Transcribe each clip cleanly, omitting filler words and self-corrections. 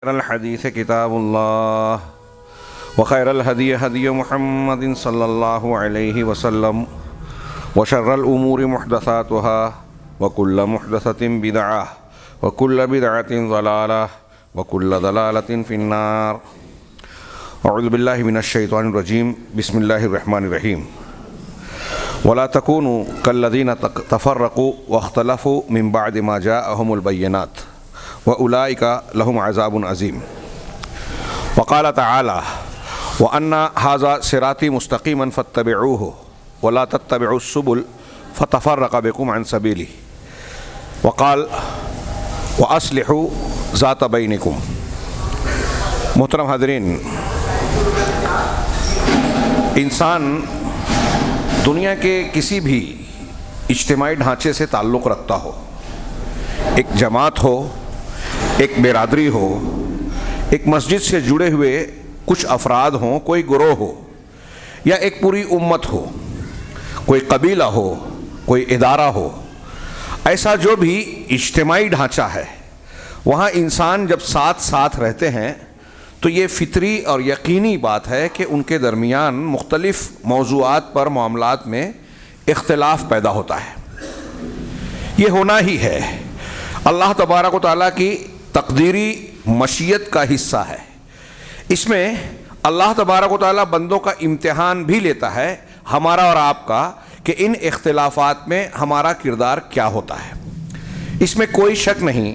الحديث كتاب الله وخير الهدي هدي محمد صلى الله عليه وسلم وشر الأمور محدثاتها وكل محدثة بدعة وكل بدعة ضلالة وكل ضلالة في النار. أعوذ بالله من الشيطان الرجيم. بسم الله الرحمن الرحيم. ولا تكونوا كالذين تفرقوا واختلفوا من بعد ما جاءهم البينات وأولئك لهم عذاب عظيم. وقال تعالى: وأن هذا صراطي مستقيما فاتبعوه ولا تتبعوا السبل فتفرق بكم عن سبيله. وقال: وأصلحوا ذات بينكم. محترم حاضرین، انسان دنیا کے کسی بھی اجتماعی ڈھانچے سے تعلق رکھتا ہو، ایک جماعت ہو، ایک برادری ہو، ایک مسجد سے جڑے ہوئے کچھ افراد ہوں، کوئی گروہ ہو، یا ایک پوری امت ہو، کوئی قبیلہ ہو، کوئی ادارہ ہو، ایسا جو بھی اجتماعی ڈھانچہ ہے، وہاں انسان جب ساتھ ساتھ رہتے ہیں تو یہ فطری اور یقینی بات ہے کہ ان کے درمیان مختلف موضوعات پر معاملات میں اختلاف پیدا ہوتا ہے. یہ ہونا ہی ہے، اللہ تبارک و تعالیٰ کی تقدیری مشیت کا حصہ ہے. اس میں اللہ تبارک و تعالیٰ بندوں کا امتحان بھی لیتا ہے، ہمارا اور آپ کا، کہ ان اختلافات میں ہمارا کردار کیا ہوتا ہے. اس میں کوئی شک نہیں،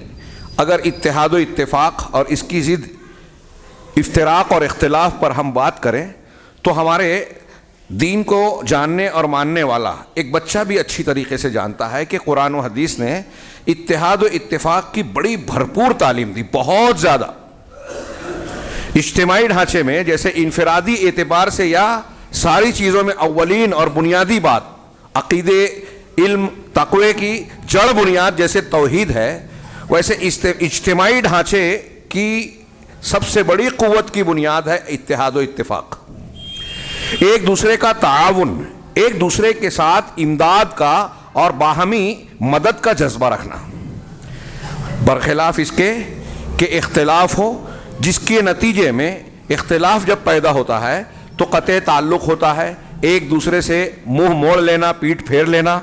اگر اتحاد و اتفاق اور اس کی ضد افتراق اور اختلاف پر ہم بات کریں تو ہمارے دین کو جاننے اور ماننے والا ایک بچہ بھی اچھی طریقے سے جانتا ہے کہ قرآن و حدیث نے اتحاد و اتفاق کی بڑی بھرپور تعلیم دی، بہت زیادہ. اجتماعی ڈھانچے میں جیسے انفرادی اعتبار سے یا ساری چیزوں میں اولین اور بنیادی بات عقیدے، علم، تقوی کی جڑ بنیاد جیسے توحید ہے، ویسے اجتماعی ڈھانچے کی سب سے بڑی قوت کی بنیاد ہے اتحاد و اتفاق. ایک دوسرے کا تعاون، ایک دوسرے کے ساتھ امداد کا اور باہمی مدد کا جذبہ رکھنا، برخلاف اس کے کہ اختلاف ہو، جس کے نتیجے میں اختلاف جب پیدا ہوتا ہے تو قطع تعلق ہوتا ہے، ایک دوسرے سے منہ موڑ لینا، پیٹھ پھیر لینا.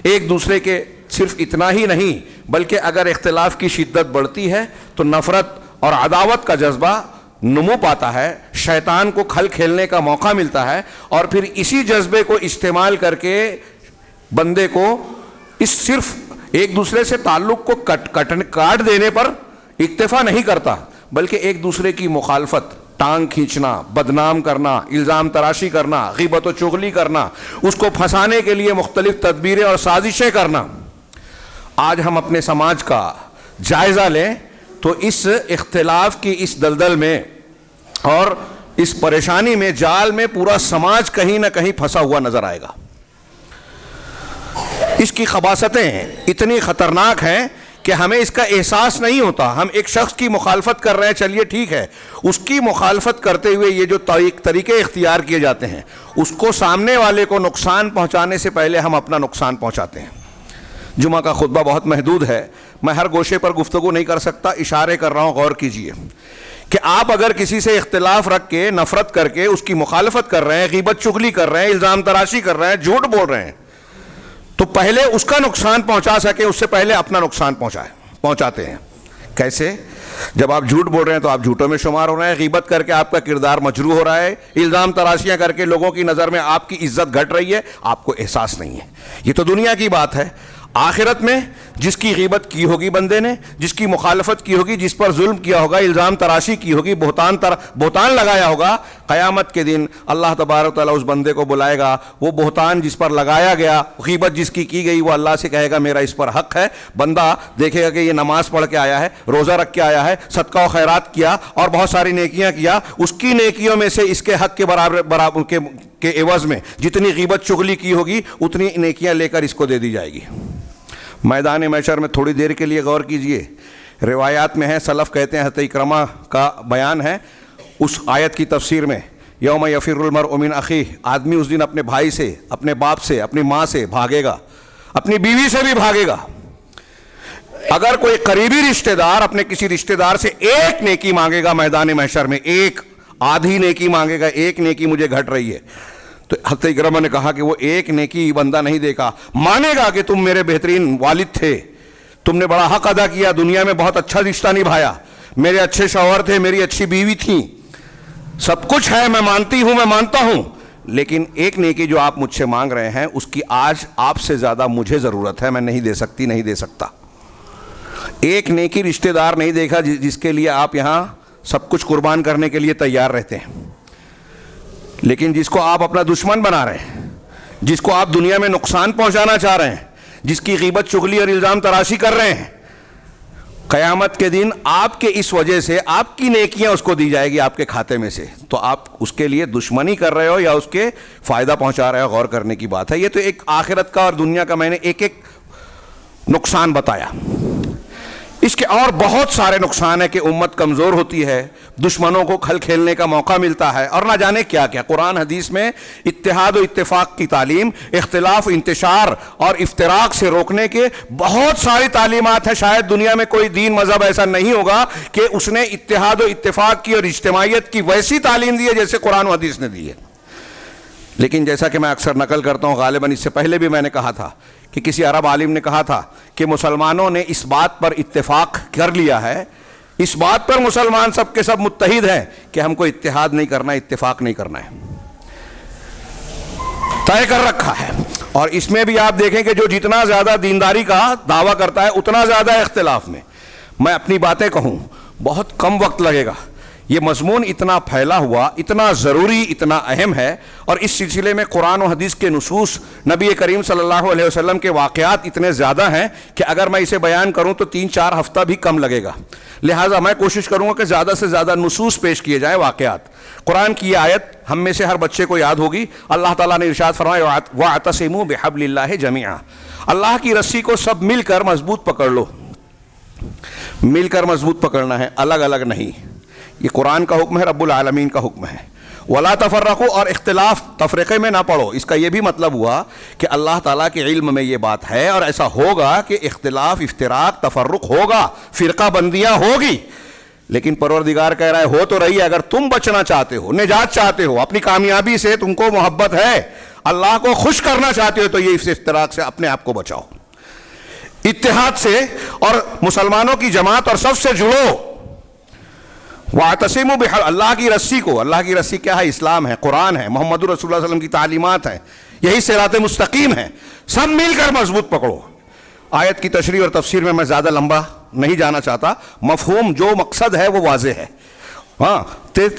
ایک دوسرے کے صرف اتنا ہی نہیں بلکہ اگر اختلاف کی شدت بڑھتی ہے تو نفرت اور عداوت کا جذبہ نمو پاتا ہے، شیطان کو کھل کھیلنے کا موقع ملتا ہے، اور پھر اسی جذبے کو استعمال کر کے بندے کو اس صرف ایک دوسرے سے تعلق کو کاٹ دینے پر اکتفا نہیں کرتا، بلکہ ایک دوسرے کی مخالفت، ٹانگ کھینچنا، بدنام کرنا، الزام تراشی کرنا، غیبت و چغلی کرنا، اس کو پھنسانے کے لیے مختلف تدبیریں اور سازشیں کرنا. آج ہم اپنے سماج کا جائزہ لیں تو اس اختلاف کی اس دلدل میں اور اس پریشانی میں، جال میں پورا سماج کہیں نہ کہیں پھنسا ہوا نظر آئے گا. اس کی خباثتیں اتنی خطرناک ہیں کہ ہمیں اس کا احساس نہیں ہوتا. ہم ایک شخص کی مخالفت کر رہے ہیں، چلیے ٹھیک ہے، اس کی مخالفت کرتے ہوئے یہ جو طریقے اختیار کیے جاتے ہیں، اس کو سامنے والے کو نقصان پہنچانے سے پہلے ہم اپنا نقصان پہنچاتے ہیں. جمعہ کا خطبہ بہت محدود ہے، میں ہر گوشے پر گفتگو نہیں کر سکتا، اشارے کر رہا ہوں، غور کیجئے کہ آپ اگر کسی سے اختلاف رکھ کے، نفرت کر کے اس کی مخالفت کر رہے ہیں، غیبت چغلی کر رہے ہیں، الزام تراشی کر رہے ہیں، جھوٹ بول رہے ہیں، تو پہلے اس کا نقصان پہنچا سکے اس سے پہلے اپنا نقصان پہنچاتے ہیں. کیسے؟ جب آپ جھوٹ بول رہے ہیں تو آپ جھوٹوں میں شمار ہو رہے ہیں، غیبت کر کے آپ کا کردار مجروح ہو رہا ہے، الزام تراشیاں کر کے لوگوں کی نظر میں آپ کی عزت گھٹ رہی ہے، آپ کو احساس نہیں ہے. یہ تو دنیا کی بات ہے. آخرت میں جس کی غیبت کی ہوگی بندے نے، جس کی مخالفت کی ہوگی، جس پر ظلم کیا ہوگا، الزام تراشی کی ہوگی، بہتان لگایا ہوگا، قیامت کے دن اللہ تبارک و تعالیٰ اس بندے کو بلائے گا. وہ بہتان جس پر لگایا گیا، غیبت جس کی گئی، وہ اللہ سے کہے گا میرا اس پر حق ہے. بندہ دیکھے گا کہ یہ نماز پڑھ کے آیا ہے، روزہ رکھ کے آیا ہے، صدقہ و خیرات کیا اور بہت ساری نیکیاں کیا، اس کی نیکیوں میں سے اس کے حق کے برابر کے عوض میں جتنی غیبت چغلی کی ہوگی اتنی نیکیاں لے کر اس کو دے دی جائے گی. میدان محشر میں تھوڑی دیر کے لیے غور کیجئے، روایات میں ہے، سلف کہتے ہیں، حضرت اکرمہ کا بیان ہے اس آیت کی تفسیر میں، یوم یفر المرء من اخیہ، آدمی اس دن اپنے بھائی سے، اپنے باپ سے، اپنی ماں سے بھاگے گا، اپنی بیوی سے بھی بھاگے گا. اگر کوئی قریبی رشتہ دار اپنے کسی رشتہ دار سے ایک نیکی مانگے گا میدان محشر میں، ایک آدھی نیکی مانگے گا، ایک نیکی مجھے گھٹ رہی ہے، تو حضرت اکرمہ نے کہا کہ وہ ایک نیکی بندہ نہیں دیکھا، مانے گا کہ تم میرے بہترین والد تھے، تم نے بڑا حق ادا کیا، دنیا میں بہت اچھا رشتہ نبھایا، میرے اچھے شوہر تھے، میری اچھی بیوی تھیں، سب کچھ ہے، میں مانتی ہوں، میں مانتا ہوں، لیکن ایک نیکی جو آپ مجھ سے مانگ رہے ہیں اس کی آج آپ سے زیادہ مجھے ضرورت ہے، میں نہیں دے سکتی، نہیں دے سکتا۔ ایک نیکی رشتہ دار نہیں دیکھا جس کے لیے آپ یہاں سب کچھ قربان کرنے کے لیے تیار رہتے ہیں، لیکن جس کو آپ اپنا دشمن بنا رہے ہیں، جس کو آپ دنیا میں نقصان پہنچانا چاہ رہے ہیں، جس کی غیبت چغلی اور الزام تراشی کر رہے ہیں، قیامت کے دن آپ کے اس وجہ سے آپ کی نیکیاں اس کو دی جائے گی آپ کے کھاتے میں سے، تو آپ اس کے لیے دشمنی کر رہے ہو یا اس کے فائدہ پہنچا رہے ہو، غور کرنے کی بات ہے۔ یہ تو ایک آخرت کا اور دنیا کا میں نے ایک ایک نقصان بتایا، اس کے اور بہت سارے نقصان ہے کہ امت کمزور ہوتی ہے، دشمنوں کو کھل کھیلنے کا موقع ملتا ہے، اور نہ جانے کیا کیا۔ قرآن حدیث میں اتحاد و اتفاق کی تعلیم، اختلاف، انتشار اور افتراق سے روکنے کے بہت ساری تعلیمات ہیں۔ شاید دنیا میں کوئی دین مذہب ایسا نہیں ہوگا کہ اس نے اتحاد و اتفاق کی اور اجتماعیت کی ویسی تعلیم دی ہے جیسے قرآن و حدیث نے دی ہے۔ لیکن جیسا کہ میں اکثر نقل کرتا ہوں، غالباً اس سے پہلے بھی میں نے کہا تھا کہ کسی عرب عالم نے کہا تھا کہ مسلمانوں نے اس بات پر اتفاق کر لیا ہے، اس بات پر مسلمان سب کے سب متحد ہیں کہ ہم کو اتحاد نہیں کرنا، اتفاق نہیں کرنا ہے، طے کر رکھا ہے۔ اور اس میں بھی آپ دیکھیں کہ جو جتنا زیادہ دینداری کا دعویٰ کرتا ہے اتنا زیادہ اختلاف میں۔ میں اپنی باتیں کہوں بہت کم وقت لگے گا، یہ مضمون اتنا پھیلا ہوا، اتنا ضروری، اتنا اہم ہے، اور اس سلسلے میں قرآن و حدیث کے نصوص، نبی کریم صلی اللہ علیہ وسلم کے واقعات اتنے زیادہ ہیں کہ اگر میں اسے بیان کروں تو 3-4 ہفتہ بھی کم لگے گا، لہٰذا میں کوشش کروں گا کہ زیادہ سے زیادہ نصوص پیش کیے جائیں، واقعات۔ قرآن کی یہ آیت ہم میں سے ہر بچے کو یاد ہوگی، اللہ تعالیٰ نے ارشاد فرمایا وَاعْتَصِمُوا بِحَبْلِ اللَّهِ جَمِيعًا، اللہ کی رسی کو سب مل کر مضبوط پکڑ لو، مل کر مضبوط پکڑنا ہے، الگ الگ نہیں۔ یہ قرآن کا حکم ہے، رب العالمین کا حکم ہے۔ وَلَا تَفَرَّقُوا، اور اختلاف تفرقے میں نہ پڑو۔ اس کا یہ بھی مطلب ہوا کہ اللہ تعالیٰ کے علم میں یہ بات ہے اور ایسا ہوگا کہ اختلاف، افتراق، تفرق ہوگا، فرقہ بندیاں ہوگی، لیکن پروردگار کہہ رہا ہے ہو تو رہی ہے، اگر تم بچنا چاہتے ہو، نجات چاہتے ہو، اپنی کامیابی سے تم کو محبت ہے، اللہ کو خوش کرنا چاہتے ہو، تو یہ اس افتراق سے اپنے آپ کو بچاؤ، اتحاد سے اور مسلمانوں کی جماعت اور صف سے جڑو۔ وَاعْتَصِمُوا بِحَبْلِ، اللہ کی رسی کو، اللہ کی رسی کیا ہے؟ اسلام ہے، قرآن ہے، محمد رسول اللہ صلی اللہ علیہ وسلم کی تعلیمات ہیں، یہی صراط مستقیم ہے، سب مل کر مضبوط پکڑو۔ آیت کی تشریح اور تفسیر میں زیادہ لمبا نہیں جانا چاہتا، مفہوم جو مقصد ہے وہ واضح ہے، ہاں،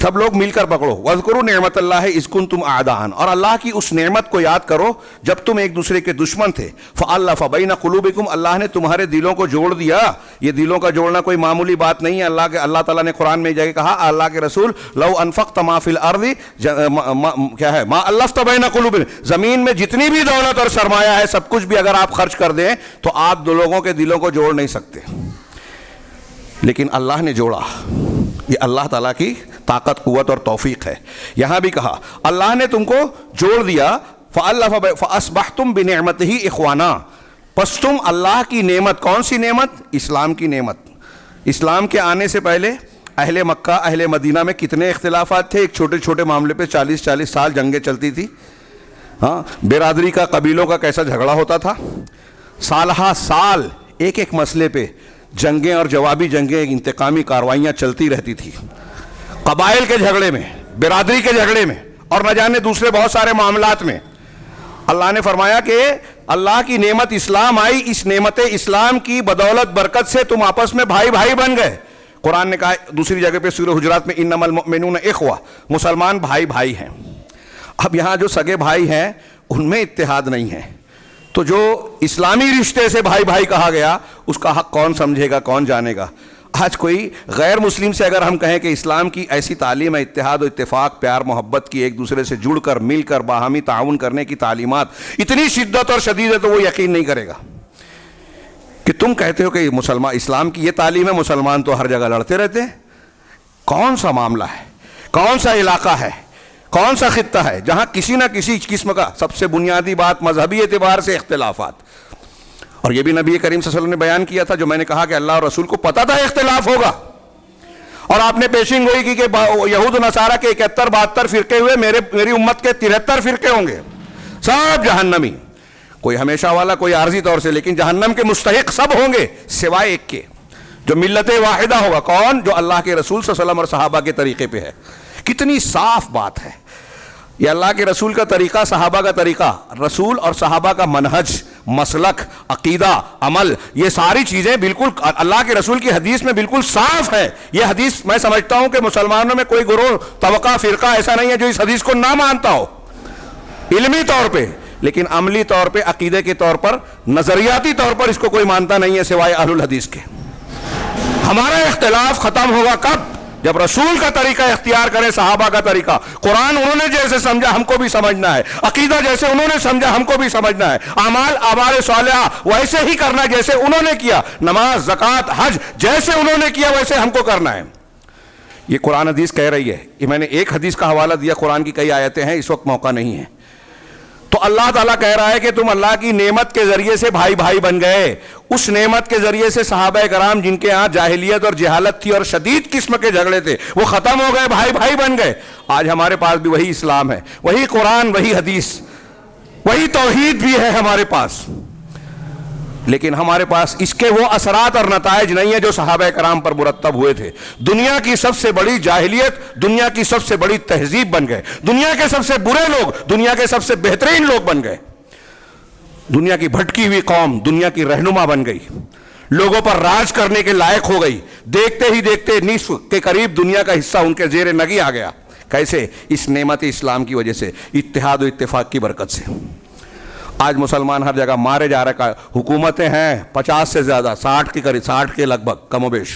سب لوگ مل کر پکڑو۔ وَاذْكُرُوا نِعْمَةَ اللَّهِ إِذْ كُنْتُمْ أَعْدَاءً، اور اللہ کی اس نعمت کو یاد کرو جب تم ایک دوسرے کے دشمن تھے، فَأَلَّفَ بَيْنَ قُلُوبِكُمْ، اللہ نے تمہارے دلوں کو جوڑ دیا۔ یہ دلوں کا جوڑنا کوئی معمولی بات نہیں ہے، اللہ تعالیٰ نے قرآن میں جگہ کہا، اللہ کے رسول لو انفقت ما فی الارض، کیا ہے، ما الفت بین قلوبہم، زمین میں جتنی بھی دولت اور سرمایہ ہے سب کچھ بھی اگر آپ خرچ کر دیں تو آپ دو لوگوں کے دلوں کو جوڑ نہیں سکتے، لیکن اللہ نے جوڑا۔ یہ اللہ تعالیٰ کی طاقت، قوت اور توفیق ہے۔ یہاں بھی کہا اللہ نے تم کو جوڑ دیا، فَأَلَّفَ فَأَصْبَحْتُمْ بِنِعْمَتِهِ إِخْوَانًا، پس تم اللہ کی نعمت، کون سی نعمت؟ اسلام کی نعمت۔ اسلام کے آنے سے پہلے اہل مکہ، اہل مدینہ میں کتنے اختلافات تھے، ایک چھوٹے چھوٹے معاملے پہ 40 سال جنگیں چلتی تھی، ہاں، برادری کا، قبیلوں کا کیسا جھگڑا ہوتا تھا، سالہ سال ایک ایک مسئلے پہ جنگیں اور جوابی جنگیں، انتقامی کاروائیاں چلتی رہتی تھی، قبائل کے جھگڑے میں، برادری کے جھگڑے میں، اور نہ جانے دوسرے بہت سارے معاملات میں۔ اللہ نے فرمایا کہ اللہ کی نعمت اسلام آئی، اس نعمت اسلام کی بدولت، برکت سے تم آپس میں بھائی بھائی بن گئے۔ قرآن نے کہا دوسری جگہ پہ سورہ حجرات میں انما المؤمنون اخوہ، مسلمان بھائی بھائی ہیں۔ اب یہاں جو سگے بھائی ہیں ان میں اتحاد نہیں ہے، تو جو اسلامی رشتے سے بھائی بھائی کہا گیا اس کا حق کون سمجھے گا، کون جانے گا؟ آج کوئی غیر مسلم سے اگر ہم کہیں کہ اسلام کی ایسی تعلیم ہے، اتحاد و اتفاق، پیار محبت کی، ایک دوسرے سے جڑ کر مل کر باہمی تعاون کرنے کی تعلیمات اتنی شدت اور شدید ہے، تو وہ یقین نہیں کرے گا کہ تم کہتے ہو کہ مسلمان، اسلام کی یہ تعلیم ہے، مسلمان تو ہر جگہ لڑتے رہتے ہیں۔ کون سا معاملہ ہے، کون سا علاقہ ہے، کون سا خطہ ہے جہاں کسی نہ کسی قسم کا، سب سے بنیادی بات مذہبی اعتبار سے اختلافات، اور یہ بھی نبی کریم صلی اللہ علیہ وسلم نے بیان کیا تھا، جو میں نے کہا کہ اللہ اور رسول کو پتا تھا اختلاف ہوگا، اور آپ نے پیشین گوئی کی کہ یہود و نصارہ کے 71-72 فرقے ہوئے، میری امت کے 73 فرقے ہوں گے، سب جہنمی، کوئی ہمیشہ والا، کوئی عارضی طور سے، لیکن جہنم کے مستحق سب ہوں گے سوائے ایک کے، جو ملت واحدہ ہوگا۔ کون؟ جو اللہ کے رسول صلی اللہ علیہ وسلم اور صحابہ کے طریقے پہ ہے۔ کتنی صاف بات ہے یہ! اللہ کے رسول کا طریقہ، صحابہ کا طریقہ، رسول اور صحابہ کا منہج، مسلک، عقیدہ، عمل، یہ ساری چیزیں بالکل اللہ کے رسول کی حدیث میں بالکل صاف ہے۔ یہ حدیث میں سمجھتا ہوں کہ مسلمانوں میں کوئی گروہ، طبقہ، فرقہ ایسا نہیں ہے جو اس حدیث کو نہ مانتا ہو، علمی طور پہ، لیکن عملی طور پہ، عقیدے کے طور پر، نظریاتی طور پر اس کو کوئی مانتا نہیں ہے سوائے اہل الحدیث کے۔ ہمارا اختلاف ختم ہوگا کب؟ جب رسول کا طریقہ اختیار کریں، صحابہ کا طریقہ، قرآن انہوں نے جیسے سمجھا ہم کو بھی سمجھنا ہے، عقیدہ جیسے انہوں نے سمجھا ہم کو بھی سمجھنا ہے، اعمال صالحہ ویسے ہی کرنا جیسے انہوں نے کیا، نماز، زکوٰۃ، حج جیسے انہوں نے کیا ویسے ہم کو کرنا ہے۔ یہ قرآن حدیث کہہ رہی ہے۔ یہ میں نے ایک حدیث کا حوالہ دیا، قرآن کی کئی آیتیں ہیں، اس وقت موقع نہیں ہے۔ تو اللہ تعالیٰ کہہ رہا ہے کہ تم اللہ کی نعمت کے ذریعے سے بھائی بھائی بن گئے۔ اس نعمت کے ذریعے سے صحابہ کرام جن کے ہاں جاہلیت اور جہالت تھی اور شدید قسم کے جھگڑے تھے، وہ ختم ہو گئے، بھائی بھائی بن گئے۔ آج ہمارے پاس بھی وہی اسلام ہے، وہی قرآن، وہی حدیث، وہی توحید بھی ہے ہمارے پاس، لیکن ہمارے پاس اس کے وہ اثرات اور نتائج نہیں ہیں جو صحابہ کرام پر مرتب ہوئے تھے۔ دنیا کی سب سے بڑی جاہلیت دنیا کی سب سے بڑی تہذیب بن گئے، دنیا کے سب سے برے لوگ دنیا کے سب سے بہترین لوگ بن گئے، دنیا کی بھٹکی ہوئی قوم دنیا کی رہنما بن گئی، لوگوں پر راج کرنے کے لائق ہو گئی، دیکھتے ہی دیکھتے نصف کے قریب دنیا کا حصہ ان کے زیر نگی آ گیا۔ کیسے؟ اس نعمت اسلام کی وجہ سے، اتحاد و اتفاق کی برکت سے۔ آج مسلمان ہر جگہ مارے جا رہے ہیں، حکومتیں ہیں 50 سے زیادہ، 60 کے قریب، 60 کے لگ بھگ کم و بیش،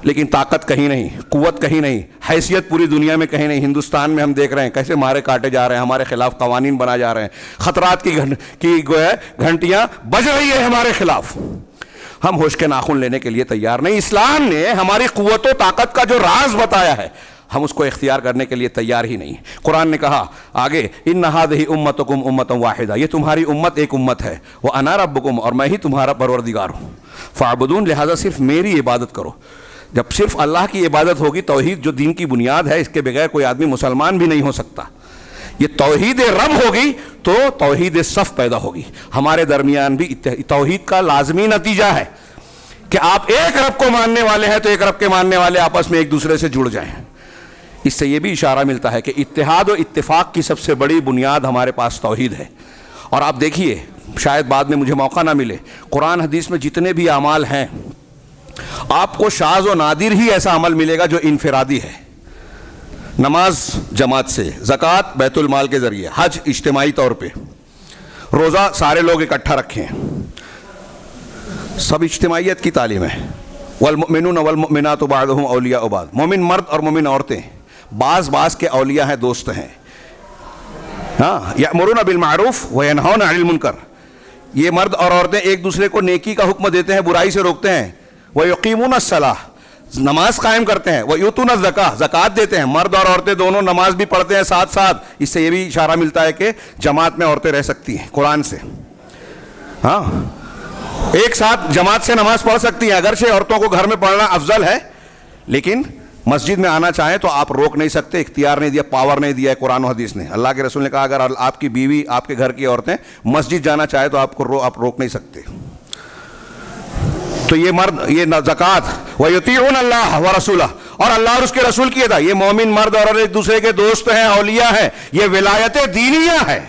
لیکن طاقت کہیں نہیں، قوت کہیں نہیں، حیثیت پوری دنیا میں کہیں نہیں۔ ہندوستان میں ہم دیکھ رہے ہیں کیسے مارے کاٹے جا رہے ہیں، ہمارے خلاف قوانین بنا جا رہے ہیں، خطرات کی گھنٹیاں بج رہی ہے ہمارے خلاف۔ ہم ہوش کے ناخن لینے کے لیے تیار نہیں۔ اسلام نے ہماری قوت و طاقت کا جو راز بتایا ہے، ہم اس کو اختیار کرنے کے لیے تیار ہی نہیں۔ قرآن نے کہا آگے، ان ہذہ امتکم امۃ واحدہ، یہ تمہاری امت ایک امت ہے، وانا ربکم، اور میں ہی تمہارا پروردگار ہوں، فاعبدون، لہذا صرف میری عبادت کرو۔ جب صرف اللہ کی عبادت ہوگی، توحید جو دین کی بنیاد ہے، اس کے بغیر کوئی آدمی مسلمان بھی نہیں ہو سکتا۔ یہ توحید رب ہوگی تو توحید صف پیدا ہوگی۔ ہمارے درمیان بھی توحید کا لازمی نتیجہ ہے کہ آپ ایک رب کو ماننے والے ہیں تو ایک رب کے ماننے والے آپس میں ایک دوسرے سے جڑ جائیں۔ اس سے یہ بھی اشارہ ملتا ہے کہ اتحاد و اتفاق کی سب سے بڑی بنیاد ہمارے پاس توحید ہے۔ اور آپ دیکھیے، شاید بعد میں مجھے موقع نہ ملے، قرآن حدیث میں جتنے بھی اعمال ہیں، آپ کو شاذ و نادر ہی ایسا عمل ملے گا جو انفرادی ہے۔ نماز جماعت سے، زکوٰۃ بیت المال کے ذریعے، حج اجتماعی طور پہ، روزہ سارے لوگ اکٹھا رکھیں، سب اجتماعیت کی تعلیم ہے۔ والمؤمنون والمؤمنات بعضهم اولیاء بعض، مومن مرد اور مومن عورتیں بعض کے اولیاء ہیں، دوست ہیں۔ ہاں، یأمرون بالمعروف وینہون عن المنکر، یہ مرد اور عورتیں ایک دوسرے کو نیکی کا حکم دیتے ہیں، برائی سے روکتے ہیں۔ ویقیمون الصلاۃ، نماز قائم کرتے ہیں۔ ویؤتون الزکاۃ، زکوٰۃ دیتے ہیں۔ مرد اور عورتیں دونوں نماز بھی پڑھتے ہیں ساتھ ساتھ۔ اس سے یہ بھی اشارہ ملتا ہے کہ جماعت میں عورتیں رہ سکتی ہیں قرآن سے۔ ہاں، ایک ساتھ جماعت سے نماز پڑھ سکتی ہیں، اگرچہ عورتوں کو گھر میں پڑھنا افضل ہے، لیکن مسجد میں آنا چاہیں تو آپ روک نہیں سکتے، اختیار نہیں دیا، پاور نہیں دیا ہے قرآن و حدیث نے۔ اللہ کے رسول نے کہا اگر آپ کی بیوی، آپ کے گھر کی عورتیں مسجد جانا چاہے تو آپ روک نہیں سکتے۔ تو یہ مرد، یہ زکوٰۃ، وَيُطِيعُونَ اللَّهَ وَرَسُولَهُ، اور اللہ اور اس کے رسول کی اطاعت، یہ مومن مرد اور ایک دوسرے کے دوست ہیں، اولیاء ہیں، یہ ولایت دینیہ ہے۔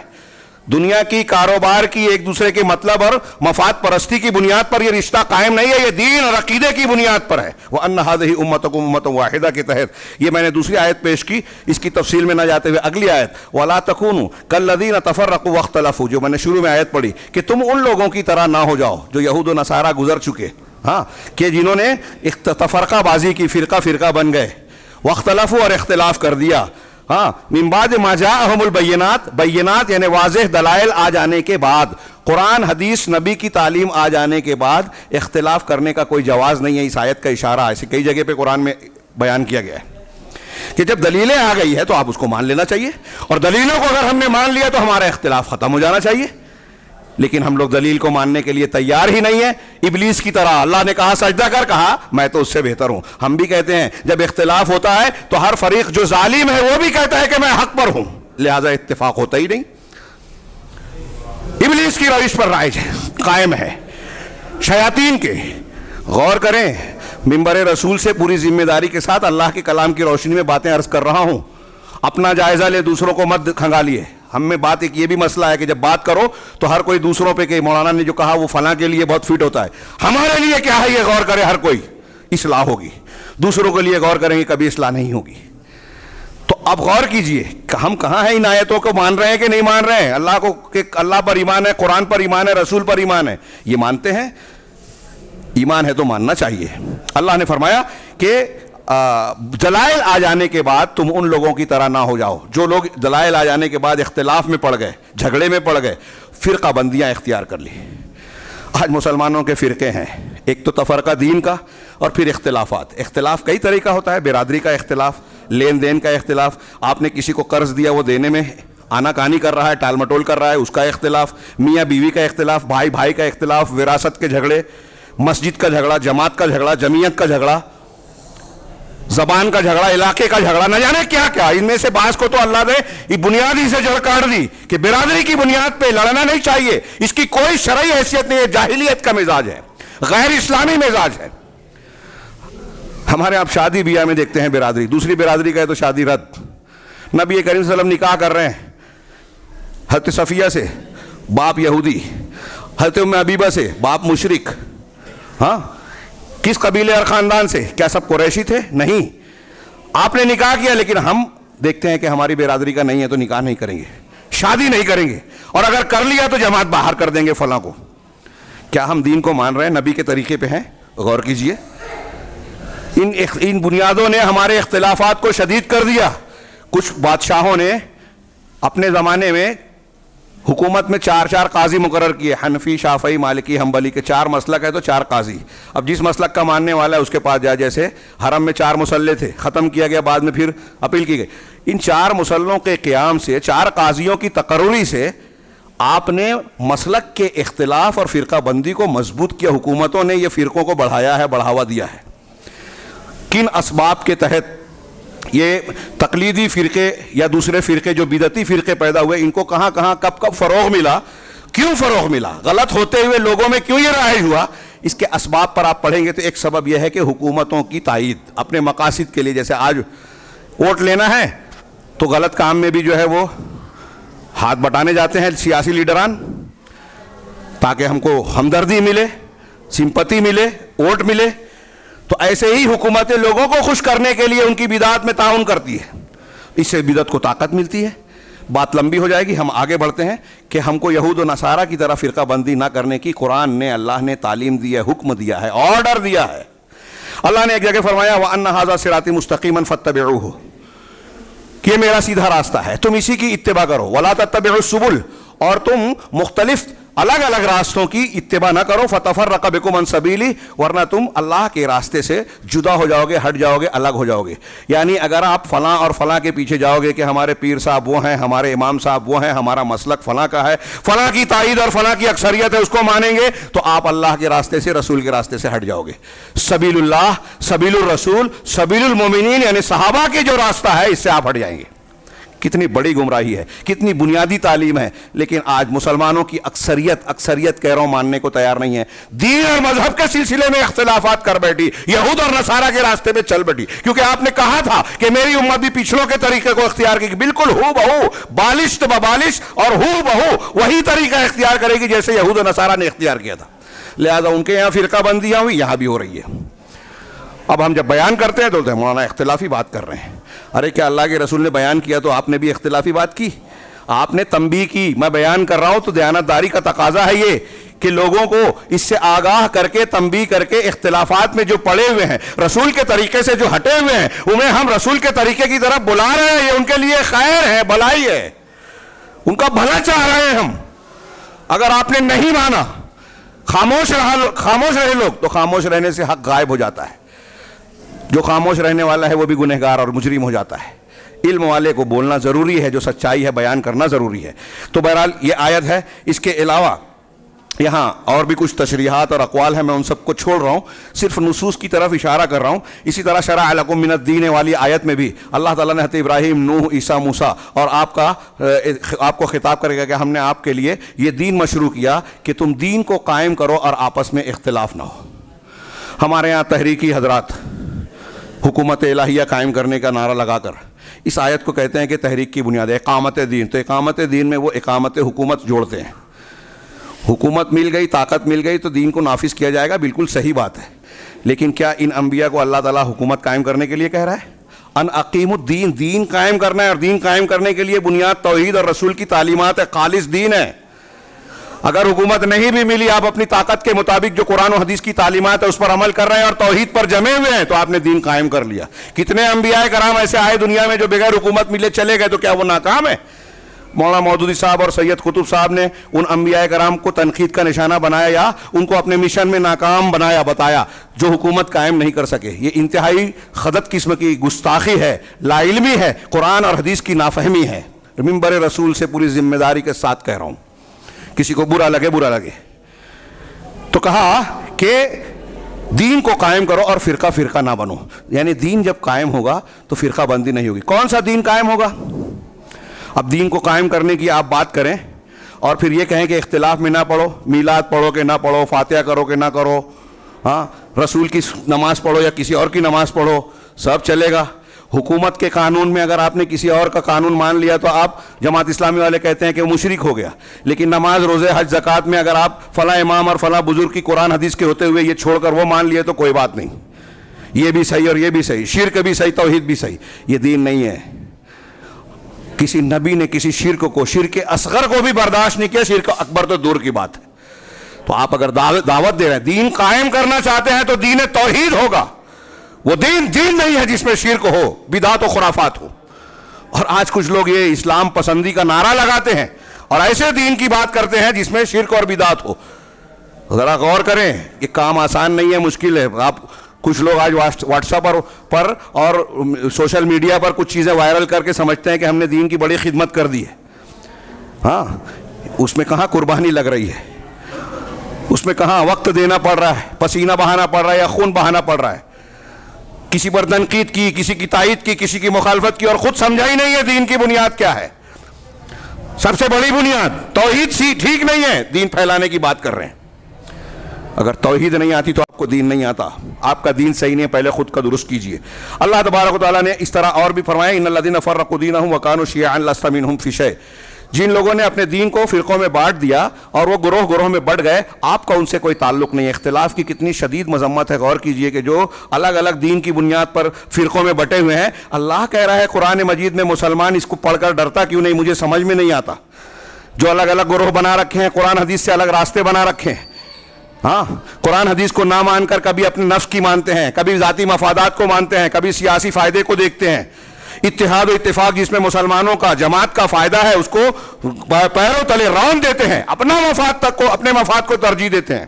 دنیا کی، کاروبار کی، ایک دوسرے کے مطلب اور مفاد پرستی کی بنیاد پر یہ رشتہ قائم نہیں ہے، یہ دین اور عقیدے کی بنیاد پر ہے۔ وَأَنَّ هَذِهِ أُمَّتُكُمْ أُمَّةً وَاحِدَةً کے تحت یہ میں نے دوسری آیت پیش کی، اس کی تفصیل میں نہ جاتے ہوئے اگلی آیت، وَلَا تَكُونُوا كَالَّذِينَ تَفَرَّقُوا وَاخْتَلَفُوا، جو میں نے شروع میں آیت پڑھی کہ تم ان لوگوں کی طرح نہ ہو جاؤ جو یہود و نصارہ گزر چکے، ہاں، کہ جنہوں نے تفرقہ بازی کی، فرقہ بن گئے، واختلفوا، اور اختلاف کر دیا، ہاں، من بعد ما جاءہم البینات، بینات یعنی واضح دلائل آ جانے کے بعد، قرآن حدیث نبی کی تعلیم آ جانے کے بعد اختلاف کرنے کا کوئی جواز نہیں ہے۔ اس آیت کا اشارہ ایسے کئی جگہ پہ قرآن میں بیان کیا گیا ہے کہ جب دلیلیں آ گئی ہے تو آپ اس کو مان لینا چاہیے، اور دلیلوں کو اگر ہم نے مان لیا تو ہمارا اختلاف ختم ہو جانا چاہیے۔ لیکن ہم لوگ دلیل کو ماننے کے لیے تیار ہی نہیں ہیں. ابلیس کی طرح اللہ نے کہا سجدہ کر, کہا میں تو اس سے بہتر ہوں. ہم بھی کہتے ہیں جب اختلاف ہوتا ہے تو ہر فریق جو ظالم ہے وہ بھی کہتا ہے کہ میں حق پر ہوں, لہذا اتفاق ہوتا ہی نہیں. ابلیس کی روش پر رائج ہے, قائم ہے. شیاطین کے غور کریں, منبر رسول سے پوری ذمہ داری کے ساتھ اللہ کے کلام کی روشنی میں باتیں عرض کر رہا ہوں. اپنا جائزہ لے, دوسروں کو مت کھنگالیے. ہم میں بات ایک یہ بھی مسئلہ ہے کہ جب بات کرو تو ہر کوئی دوسروں پہ کہ مولانا نے جو کہا وہ فلاں کے لیے بہت فٹ ہوتا ہے, ہمارے لیے کیا ہے یہ غور کرے ہر کوئی, اصلاح ہوگی. دوسروں کے لیے غور کریں گے کبھی اصلاح نہیں ہوگی. تو اب غور کیجئے ہم کہاں ہیں, ان آیتوں کو مان رہے ہیں کہ نہیں مان رہے ہیں؟ اللہ کو کہ اللہ پر ایمان ہے, قرآن پر ایمان ہے, رسول پر ایمان ہے, یہ مانتے ہیں؟ ایمان ہے تو ماننا چاہیے. اللہ نے فرمایا کہ دلائل آ جانے کے بعد تم ان لوگوں کی طرح نہ ہو جاؤ جو لوگ دلائل آ جانے کے بعد اختلاف میں پڑ گئے, جھگڑے میں پڑ گئے, فرقہ بندیاں اختیار کر لی. آج مسلمانوں کے فرقے ہیں, ایک تو تفرقہ دین کا اور پھر اختلافات. اختلاف کئی طرح کا ہوتا ہے, برادری کا اختلاف, لین دین کا اختلاف, آپ نے کسی کو قرض دیا وہ دینے میں آنا کانی کر رہا ہے, ٹال مٹول کر رہا ہے, اس کا اختلاف, میاں بیوی کا اختلاف, بھائی بھائی کا اختلاف, وراثت کے جھگڑے, مسجد کا جھگڑا, جماعت کا جھگڑا, جمعیت کا جھگڑا, زبان کا جھگڑا, علاقے کا جھگڑا, نہ جانے کیا کیا. ان میں سے بعض کو تو اللہ نے یہ بنیادی سے جڑ کاٹ دی کہ برادری کی بنیاد پہ لڑنا نہیں چاہیے, اس کی کوئی شرعی حیثیت نہیں ہے, جاہلیت کا مزاج ہے, غیر اسلامی مزاج ہے. ہمارے آپ شادی بیاہ میں دیکھتے ہیں برادری, دوسری برادری کا ہے تو شادی رد. نبی کریم صلی اللہ علیہ وسلم نکاح کر رہے ہیں حضرت صفیہ سے, باپ یہودی, حضرت ام حبیبہ سے, باپ مشرک. ہاں, کس قبیلے اور خاندان سے؟ کیا سب قریشی تھے؟ نہیں. آپ نے نکاح کیا, لیکن ہم دیکھتے ہیں کہ ہماری برادری کا نہیں ہے تو نکاح نہیں کریں گے, شادی نہیں کریں گے, اور اگر کر لیا تو جماعت باہر کر دیں گے فلاں کو. کیا ہم دین کو مان رہے ہیں؟ نبی کے طریقے پہ ہیں؟ غور کیجئے. ان بنیادوں نے ہمارے اختلافات کو شدید کر دیا. کچھ بادشاہوں نے اپنے زمانے میں حکومت میں 4 قاضی مقرر کیے, حنفی, شافعی, مالکی, حنبلی کے 4 مسلک ہے تو 4 قاضی. اب جس مسلک کا ماننے والا ہے اس کے پاس جائے. جیسے حرم میں 4 مصلے تھے, ختم کیا گیا, بعد میں پھر اپیل کی گئی. ان 4 مسلوں کے قیام سے, 4 قاضیوں کی تقرری سے آپ نے مسلک کے اختلاف اور فرقہ بندی کو مضبوط کیا. حکومتوں نے یہ فرقوں کو بڑھایا ہے, بڑھاوا دیا ہے. کن اسباب کے تحت یہ تقلیدی فرقے یا دوسرے فرقے جو بدعتی فرقے پیدا ہوئے, ان کو کہاں کہاں کب کب فروغ ملا, کیوں فروغ ملا, غلط ہوتے ہوئے لوگوں میں کیوں یہ رائج ہوا, اس کے اسباب پر آپ پڑھیں گے تو ایک سبب یہ ہے کہ حکومتوں کی تائید اپنے مقاصد کے لیے. جیسے آج ووٹ لینا ہے تو غلط کام میں بھی جو ہے وہ ہاتھ بٹانے جاتے ہیں سیاسی لیڈران, تاکہ ہم کو ہمدردی ملے, سمپتی ملے, ووٹ ملے. تو ایسے ہی حکومتیں لوگوں کو خوش کرنے کے لیے ان کی بدعات میں تعاون کرتی ہے, اس سے بدعت کو طاقت ملتی ہے. بات لمبی ہو جائے گی, ہم آگے بڑھتے ہیں کہ ہم کو یہود و نصارہ کی طرح فرقہ بندی نہ کرنے کی قرآن نے, اللہ نے تعلیم دی ہے, حکم دیا ہے, آرڈر دیا ہے. اللہ نے ایک جگہ فرمایا وَأَنَّ هَذَا صِرَاطِي مُسْتَقِيمًا فَاتَّبِعُوهُ, کہ یہ میرا سیدھا راستہ ہے, تم اسی کی اتباع کرو. وَلَا تَتَّبِعُوا السُّبُلَ, اور تم مختلف الگ الگ راستوں کی اتباع نہ کرو. فَتَفَرَّقَ بِكُمْ عَنْ سَبِيلِهِ, ورنہ تم اللہ کے راستے سے جدا ہو جاؤ گے, ہٹ جاؤ گے, الگ ہو جاؤ گے. یعنی اگر آپ فلاں اور فلاں کے پیچھے جاؤ گے کہ ہمارے پیر صاحب وہ ہیں, ہمارے امام صاحب وہ ہیں, ہمارا مسلک فلاں کا ہے, فلاں کی تائید اور فلاں کی اکثریت ہے, اس کو مانیں گے, تو آپ اللہ کے راستے سے, رسول کے راستے سے ہٹ جاؤ گے. سبیل اللہ, سبیل الرسول, سبیل المومنین, یعنی صحابہ کے جو راستہ ہے اس سے آپ ہٹ جائیں گے. کتنی بڑی گمراہی ہے, کتنی بنیادی تعلیم ہے. لیکن آج مسلمانوں کی اکثریت کہہ رہا ہوں ماننے کو تیار نہیں ہے. دین اور مذہب کے سلسلے میں اختلافات کر بیٹھی, یہود اور نصارہ کے راستے پہ چل بیٹھی. کیونکہ آپ نے کہا تھا کہ میری امت بھی پچھلوں کے طریقے کو اختیار کرے گی, بالکل ہو بہو, بالشت ببالش, اور ہو بہو وہی طریقہ اختیار کرے گی جیسے یہود و نصارہ نے اختیار کیا تھا. لہذا ان کے یہاں فرقہ بندیاں ہوئی, یہاں بھی ہو رہی ہے. اب ہم جب بیان کرتے ہیں تو بولتے ہیں مولانا اختلافی بات کر رہے ہیں. ارے کیا اللہ کے رسول نے بیان کیا تو آپ نے بھی اختلافی بات کی؟ آپ نے تنبیہ کی, میں بیان کر رہا ہوں تو دیانتداری کا تقاضا ہے یہ کہ لوگوں کو اس سے آگاہ کر کے, تنبیہ کر کے, اختلافات میں جو پڑے ہوئے ہیں, رسول کے طریقے سے جو ہٹے ہوئے ہیں, انہیں ہم رسول کے طریقے کی طرف بلا رہے ہیں. یہ ان کے لیے خیر ہے, بھلائی ہے, ان کا بھلا چاہ رہے ہیں ہم. اگر آپ نے نہیں مانا, خاموش رہے لوگ, تو خاموش رہنے سے حق غائب ہو جاتا ہے. جو خاموش رہنے والا ہے وہ بھی گنہگار اور مجرم ہو جاتا ہے. علم والے کو بولنا ضروری ہے, جو سچائی ہے بیان کرنا ضروری ہے. تو بہرحال یہ آیت ہے. اس کے علاوہ یہاں اور بھی کچھ تشریحات اور اقوال ہیں، میں ان سب کو چھوڑ رہا ہوں، صرف نصوص کی طرف اشارہ کر رہا ہوں۔ اسی طرح شرع لکم من الدین والی آیت میں بھی اللہ تعالیٰ نے حضرت ابراہیم، نوح، عیسیٰ، موسیٰ اور آپ کو خطاب کرے گا کہ ہم نے آپ کے لیے یہ دین مشروع کیا کہ تم دین کو قائم کرو اور آپس میں اختلاف نہ ہو۔ ہمارے یہاں تحریکی حضرات حکومت الہیہ قائم کرنے کا نعرہ لگا کر اس آیت کو کہتے ہیں کہ تحریک کی بنیاد ہے اقامت دین، تو اقامت دین میں وہ اقامت حکومت جوڑتے ہیں۔ حکومت مل گئی، طاقت مل گئی تو دین کو نافذ کیا جائے گا، بالکل صحیح بات ہے، لیکن کیا ان انبیاء کو اللہ تعالیٰ حکومت قائم کرنے کے لیے کہہ رہا ہے؟ ان اقیم الدین، دین قائم کرنا ہے، اور دین قائم کرنے کے لیے بنیاد توحید اور رسول کی تعلیمات ہے، خالص دین ہے۔ اگر حکومت نہیں بھی ملی، آپ اپنی طاقت کے مطابق جو قرآن و حدیث کی تعلیمات ہے اس پر عمل کر رہے ہیں اور توحید پر جمے ہوئے ہیں، تو آپ نے دین قائم کر لیا۔ کتنے انبیاء کرام ایسے آئے دنیا میں جو بغیر حکومت ملے چلے گئے، تو کیا وہ ناکام ہے؟ مولانا مودودی صاحب اور سید قطب صاحب نے ان انبیاء کرام کو تنقید کا نشانہ بنایا یا ان کو اپنے مشن میں ناکام بنایا، بتایا، جو حکومت قائم نہیں کر سکے۔ یہ انتہائی خدت قسم کی گستاخی ہے، لا علمی ہے، قرآن اور حدیث کی نافہمی ہے۔ منبر رسول سے پوری ذمہ داری کے ساتھ کہہ رہا ہوں، کسی کو برا لگے۔ تو کہا کہ دین کو قائم کرو اور فرقہ فرقہ نہ بنو، یعنی دین جب قائم ہوگا تو فرقہ بندی نہیں ہوگی۔ کون سا دین قائم ہوگا؟ اب دین کو قائم کرنے کی آپ بات کریں اور پھر یہ کہیں کہ اختلاف میں نہ پڑھو، میلاد پڑھو کہ نہ پڑھو، فاتحہ کرو کہ نہ کرو، ہاں رسول کی نماز پڑھو یا کسی اور کی نماز پڑھو، سب چلے گا۔ حکومت کے قانون میں اگر آپ نے کسی اور کا قانون مان لیا تو آپ جماعت اسلامی والے کہتے ہیں کہ وہ مشرک ہو گیا، لیکن نماز، روزے، حج، زکوٰۃ میں اگر آپ فلاں امام اور فلاں بزرگ کی قرآن حدیث کے ہوتے ہوئے یہ چھوڑ کر وہ مان لیے تو کوئی بات نہیں، یہ بھی صحیح اور یہ بھی صحیح، شرک بھی صحیح، توحید بھی صحیح۔ یہ دین نہیں ہے۔ کسی نبی نے کسی شرک کو، شرک اصغر کو بھی برداشت نہیں کیا، شرک اکبر تو دور کی بات ہے۔ تو آپ اگر دعوت دے رہے ہیں، دین قائم کرنا چاہتے ہیں تو دین توحید ہوگا۔ وہ دین نہیں ہے جس میں شرک ہو، بدعت و خرافات ہو۔ اور آج کچھ لوگ یہ اسلام پسندی کا نعرہ لگاتے ہیں اور ایسے دین کی بات کرتے ہیں جس میں شرک اور بدعت ہو۔ ذرا غور کریں، یہ کام آسان نہیں ہے، مشکل ہے۔ آپ کچھ لوگ آج واٹس ایپ پر اور سوشل میڈیا پر کچھ چیزیں وائرل کر کے سمجھتے ہیں کہ ہم نے دین کی بڑی خدمت کر دی ہے۔ ہاں، اس میں کہاں قربانی لگ رہی ہے، اس میں کہاں وقت دینا پڑ رہا ہے، پسینہ بہانا پڑ رہا ہے یا خون بہانا پڑ رہا ہے، کسی پر تنقید کی، کسی کی تائید کی، کسی کی مخالفت کی، اور خود سمجھا ہی نہیں ہے دین کی بنیاد کیا ہے۔ سب سے بڑی بنیاد توحید سی ٹھیک نہیں ہے، دین پھیلانے کی بات کر رہے ہیں۔ اگر توحید نہیں آتی تو آپ کو دین نہیں آتا، آپ کا دین صحیح نہیں ہے، پہلے خود کا درست کیجئے۔ اللہ تبارک و تعالیٰ نے اس طرح اور بھی فرمایا، ان الذین فرقوا دینہم وکانوا شیعا لست منہم فی شیء، جن لوگوں نے اپنے دین کو فرقوں میں بانٹ دیا اور وہ گروہ میں بڑھ گئے، آپ کا ان سے کوئی تعلق نہیں ہے۔ اختلاف کی کتنی شدید مذمت ہے، غور کیجئے کہ جو الگ الگ دین کی بنیاد پر فرقوں میں بٹے ہوئے ہیں، اللہ کہہ رہا ہے قرآن مجید میں، مسلمان اس کو پڑھ کر ڈرتا کیوں نہیں؟ مجھے سمجھ میں نہیں آتا۔ جو الگ الگ گروہ بنا رکھے ہیں، قرآن حدیث سے الگ راستے بنا رکھے ہیں، ہاں قرآن حدیث کو نہ مان کر کبھی اپنے نفس کی مانتے ہیں، کبھی ذاتی مفادات کو مانتے ہیں، کبھی سیاسی فائدے کو دیکھتے ہیں۔ اتحاد و اتفاق جس میں مسلمانوں کا، جماعت کا فائدہ ہے، اس کو پیروں تلے رون دیتے ہیں، اپنا مفاد تک کو، اپنے مفاد کو ترجیح دیتے ہیں۔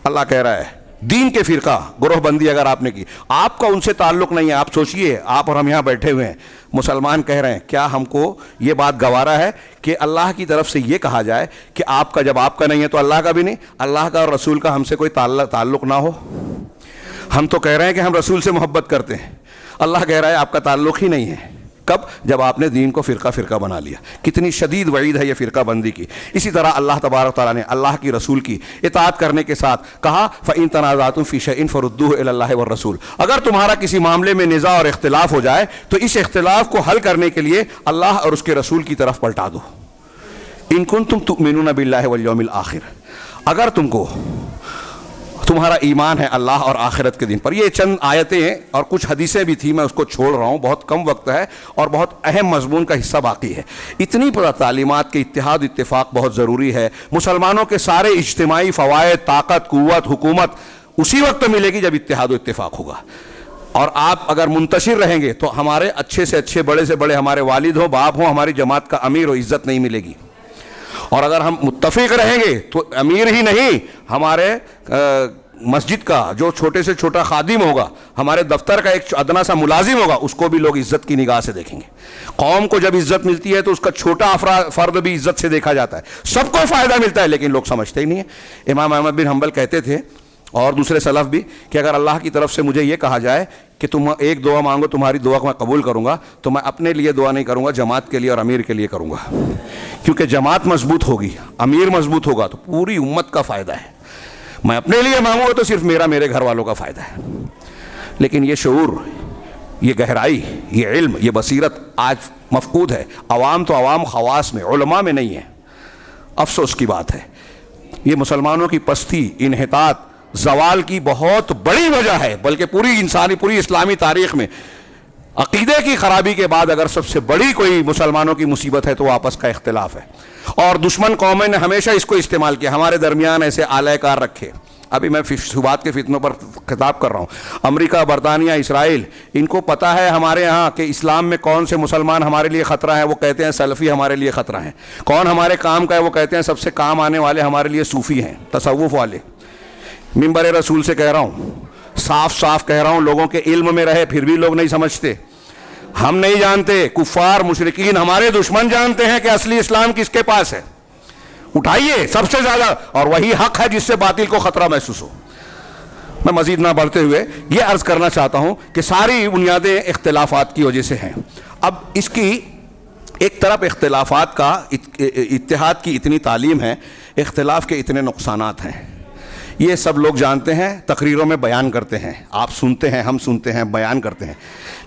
اللہ کہہ رہا ہے دین کے فرقہ گروہ بندی اگر آپ نے کی، آپ کا ان سے تعلق نہیں ہے۔ آپ سوچئے، آپ اور ہم یہاں بیٹھے ہوئے ہیں، مسلمان کہہ رہے ہیں، کیا ہم کو یہ بات گوارا ہے کہ اللہ کی طرف سے یہ کہا جائے کہ آپ کا جب آپ کا نہیں ہے تو اللہ کا بھی نہیں، اللہ کا اور رسول کا ہم سے کوئی تعلق نہ ہو؟ ہم تو کہہ رہے ہیں کہ ہم رسول سے محبت کرتے ہیں، اللہ کہہ رہا ہے آپ کا تعلق ہی نہیں ہے۔ کب؟ جب آپ نے دین کو فرقہ فرقہ بنا لیا۔ کتنی شدید وعید ہے یہ فرقہ بندی کی۔ اسی طرح اللہ تبارک تعالیٰ نے اللہ کی رسول کی اطاعت کرنے کے ساتھ کہا فَإِن تَنَازَعْتُمْ فِي شَيْءٍ فَرُدُّوهُ إِلَى اللَّهِ وَالرَّسُولِ، اگر تمہارا کسی معاملے میں نزاع اور اختلاف ہو جائے تو اس اختلاف کو حل کرنے کے لیے اللہ اور اس کے رسول کی طرف پلٹا دو۔ إِن كُنتُمْ تُؤْمِنُونَ بِاللَّهِ وَالْيَوْمِ الْآخِرِ، اگر تم کو تمہارا ایمان ہے اللہ اور آخرت کے دن پر۔ یہ چند آیتیں ہیں اور کچھ حدیثیں بھی تھیں، میں اس کو چھوڑ رہا ہوں، بہت کم وقت ہے اور بہت اہم مضمون کا حصہ باقی ہے۔ اتنی پر تعلیمات کے اتحاد اتفاق بہت ضروری ہے۔ مسلمانوں کے سارے اجتماعی فوائد، طاقت، قوت، حکومت اسی وقت ملے گی جب اتحاد و اتفاق ہوگا۔ اور آپ اگر منتشر رہیں گے تو ہمارے اچھے سے اچھے، بڑے سے بڑے ہمارے والد ہوں، باپ ہوں، ہماری جماعت کا امیر ہو، عزت نہیں ملے گی۔ اور اگر ہم متفق رہیں گے تو امیر ہی نہیں، ہمارے مسجد کا جو چھوٹے سے چھوٹا خادم ہوگا, ہمارے دفتر کا ایک ادنا سا ملازم ہوگا, اس کو بھی لوگ عزت کی نگاہ سے دیکھیں گے. قوم کو جب عزت ملتی ہے تو اس کا چھوٹا فرد بھی عزت سے دیکھا جاتا ہے, سب کو فائدہ ملتا ہے, لیکن لوگ سمجھتے ہی نہیں ہیں. امام احمد بن حنبل کہتے تھے اور دوسرے سلف بھی کہ اگر اللہ کی طرف سے مجھے یہ کہا جائے کہ تم ایک دعا مانگو, تمہاری دعا کو میں قبول کروں گا, تو میں اپنے لیے دعا نہیں کروں گا, جماعت کے لیے اور امیر کے لیے کروں گا. کیونکہ جماعت مضبوط ہوگی, امیر مضبوط ہوگا تو پوری امت کا فائدہ ہے. میں اپنے لیے مانگوں گا تو صرف میرے گھر والوں کا فائدہ ہے. لیکن یہ شعور, یہ گہرائی, یہ علم, یہ بصیرت آج مفقود ہے. عوام تو عوام, خواص میں, علماء میں نہیں ہے. افسوس کی بات ہے. یہ مسلمانوں کی پستی, انحطاط, زوال کی بہت بڑی وجہ ہے. بلکہ پوری اسلامی تاریخ میں عقیدے کی خرابی کے بعد اگر سب سے بڑی کوئی مسلمانوں کی مصیبت ہے تو وہ آپس کا اختلاف ہے. اور دشمن قومیں نے ہمیشہ اس کو استعمال کیا, ہمارے درمیان ایسے آلہ کار رکھے. ابھی میں شبہات کے فتنوں پر خطاب کر رہا ہوں. امریکہ, برطانیہ, اسرائیل, ان کو پتہ ہے ہمارے یہاں کہ اسلام میں کون سے مسلمان ہمارے لیے خطرہ ہیں, وہ کہتے ہیں سلفی ہمارے لیے خطرہ ہیں. کون ہمارے کام کا ہے, وہ کہتے ہیں سب سے کام آنے والے ہمارے لیے صوفی ہیں, تصوف والے. منبر رسول سے کہہ رہا ہوں, صاف صاف کہہ رہا ہوں, لوگوں کے علم میں رہے پھر بھی لوگ نہیں سمجھتے. ہم نہیں جانتے, کفار مشرکین ہمارے دشمن جانتے ہیں کہ اصلی اسلام کس کے پاس ہے. اٹھائیے سب سے زیادہ, اور وہی حق ہے جس سے باطل کو خطرہ محسوس ہو. میں مزید نہ بڑھتے ہوئے یہ عرض کرنا چاہتا ہوں کہ ساری بنیادیں اختلافات کی وجہ سے ہیں. اب اس کی ایک طرف اختلافات کا اتحاد کی اتنی تعلیم ہے, اختلاف کے اتنے نقصانات ہیں, یہ سب لوگ جانتے ہیں, تقریروں میں بیان کرتے ہیں, آپ سنتے ہیں, ہم سنتے ہیں, بیان کرتے ہیں.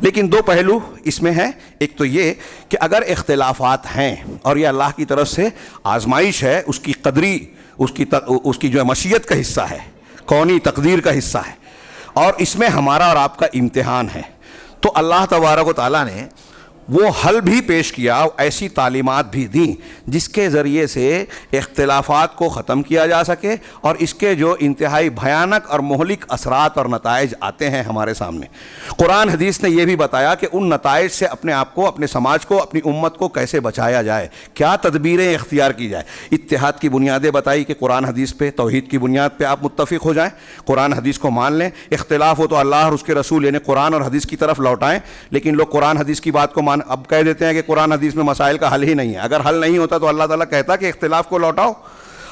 لیکن دو پہلو اس میں ہیں. ایک تو یہ کہ اگر اختلافات ہیں اور یہ اللہ کی طرف سے آزمائش ہے, اس کی قدری, اس کی جو ہے مشیت کا حصہ ہے, کونی تقدیر کا حصہ ہے, اور اس میں ہمارا اور آپ کا امتحان ہے, تو اللہ تبارک و تعالیٰ نے وہ حل بھی پیش کیا, ایسی تعلیمات بھی دیں جس کے ذریعے سے اختلافات کو ختم کیا جا سکے, اور اس کے جو انتہائی بھیانک اور مہلک اثرات اور نتائج آتے ہیں ہمارے سامنے. قرآن حدیث نے یہ بھی بتایا کہ ان نتائج سے اپنے آپ کو, اپنے سماج کو, اپنی امت کو کیسے بچایا جائے, کیا تدبیریں اختیار کی جائے. اتحاد کی بنیادیں بتائی کہ قرآن حدیث پہ, توحید کی بنیاد پہ آپ متفق ہو جائیں, قرآن حدیث کو مان لیں. اختلاف ہو تو اللہ اور اس کے رسول یعنی قرآن اور حدیث کی طرف لوٹائیں. لیکن لوگ قرآن حدیث کی بات کو اب کہہ دیتے ہیں کہ قرآن حدیث میں مسائل کا حل ہی نہیں ہے. اگر حل نہیں ہوتا تو اللہ تعالیٰ کہتا کہ اختلاف کو لوٹاؤ.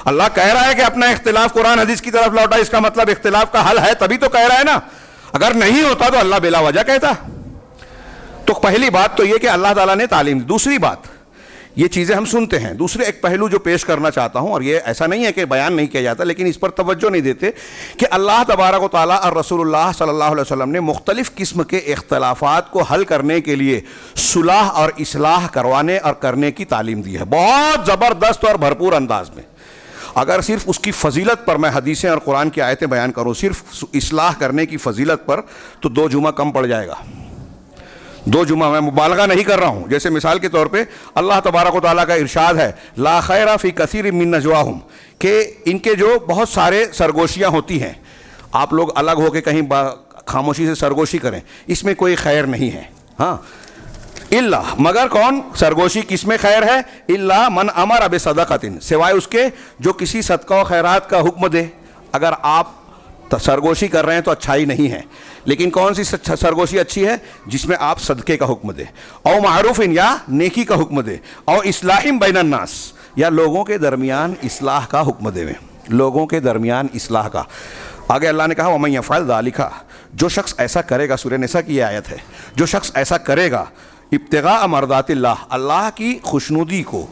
اللہ کہہ رہا ہے کہ اپنا اختلاف قرآن حدیث کی طرف لوٹا, اس کا مطلب اختلاف کا حل ہے, تبھی تو کہہ رہا ہے نا. اگر نہیں ہوتا تو اللہ بلا وجہ کہتا. تو پہلی بات تو یہ کہ اللہ تعالیٰ نے تعلیم دی. دوسری بات, یہ چیزیں ہم سنتے ہیں. دوسرے ایک پہلو جو پیش کرنا چاہتا ہوں, اور یہ ایسا نہیں ہے کہ بیان نہیں کیا جاتا, لیکن اس پر توجہ نہیں دیتے, کہ اللہ تبارک و تعالیٰ اور رسول اللہ صلی اللہ علیہ وسلم نے مختلف قسم کے اختلافات کو حل کرنے کے لیے صلح اور اصلاح کروانے اور کرنے کی تعلیم دی ہے, بہت زبردست اور بھرپور انداز میں. اگر صرف اس کی فضیلت پر میں حدیثیں اور قرآن کی آیتیں بیان کروں, صرف اصلاح کرنے کی فضیلت پر, تو 2 جمعہ کم پڑ جائے گا. 2 جمعہ, میں مبالغہ نہیں کر رہا ہوں. جیسے مثال کے طور پہ اللہ تبارک و تعالیٰ کا ارشاد ہے, لا خیر فی کثیر من نجواہم, کہ ان کے جو بہت سارے سرگوشیاں ہوتی ہیں, آپ لوگ الگ ہو کے کہیں خاموشی سے سرگوشی کریں, اس میں کوئی خیر نہیں ہے. ہاں, الا, مگر کون سرگوشی کس میں خیر ہے, الا من امر بصدقۃ, سوائے اس کے جو کسی صدقہ و خیرات کا حکم دے. اگر آپ سرگوشی کر رہے ہیں تو اچھائی نہیں ہے, لیکن کون سی سرگوشی اچھی ہے, جس میں آپ صدقے کا حکم دے, او معروف, یا نیکی کا حکم دے, او اصلاح بین الناس, یا لوگوں کے درمیان اصلاح کا حکم دے, لوگوں کے درمیان اصلاح کا. آگے اللہ نے کہا وَمَن يَفْعَلْ ذَلِكَ, جو شخص ایسا کرے گا, سورہ نساء کی یہ آیت ہے, جو شخص ایسا کرے گا ابتغاء مرضات اللہ, اللہ کی خوشنودی کو,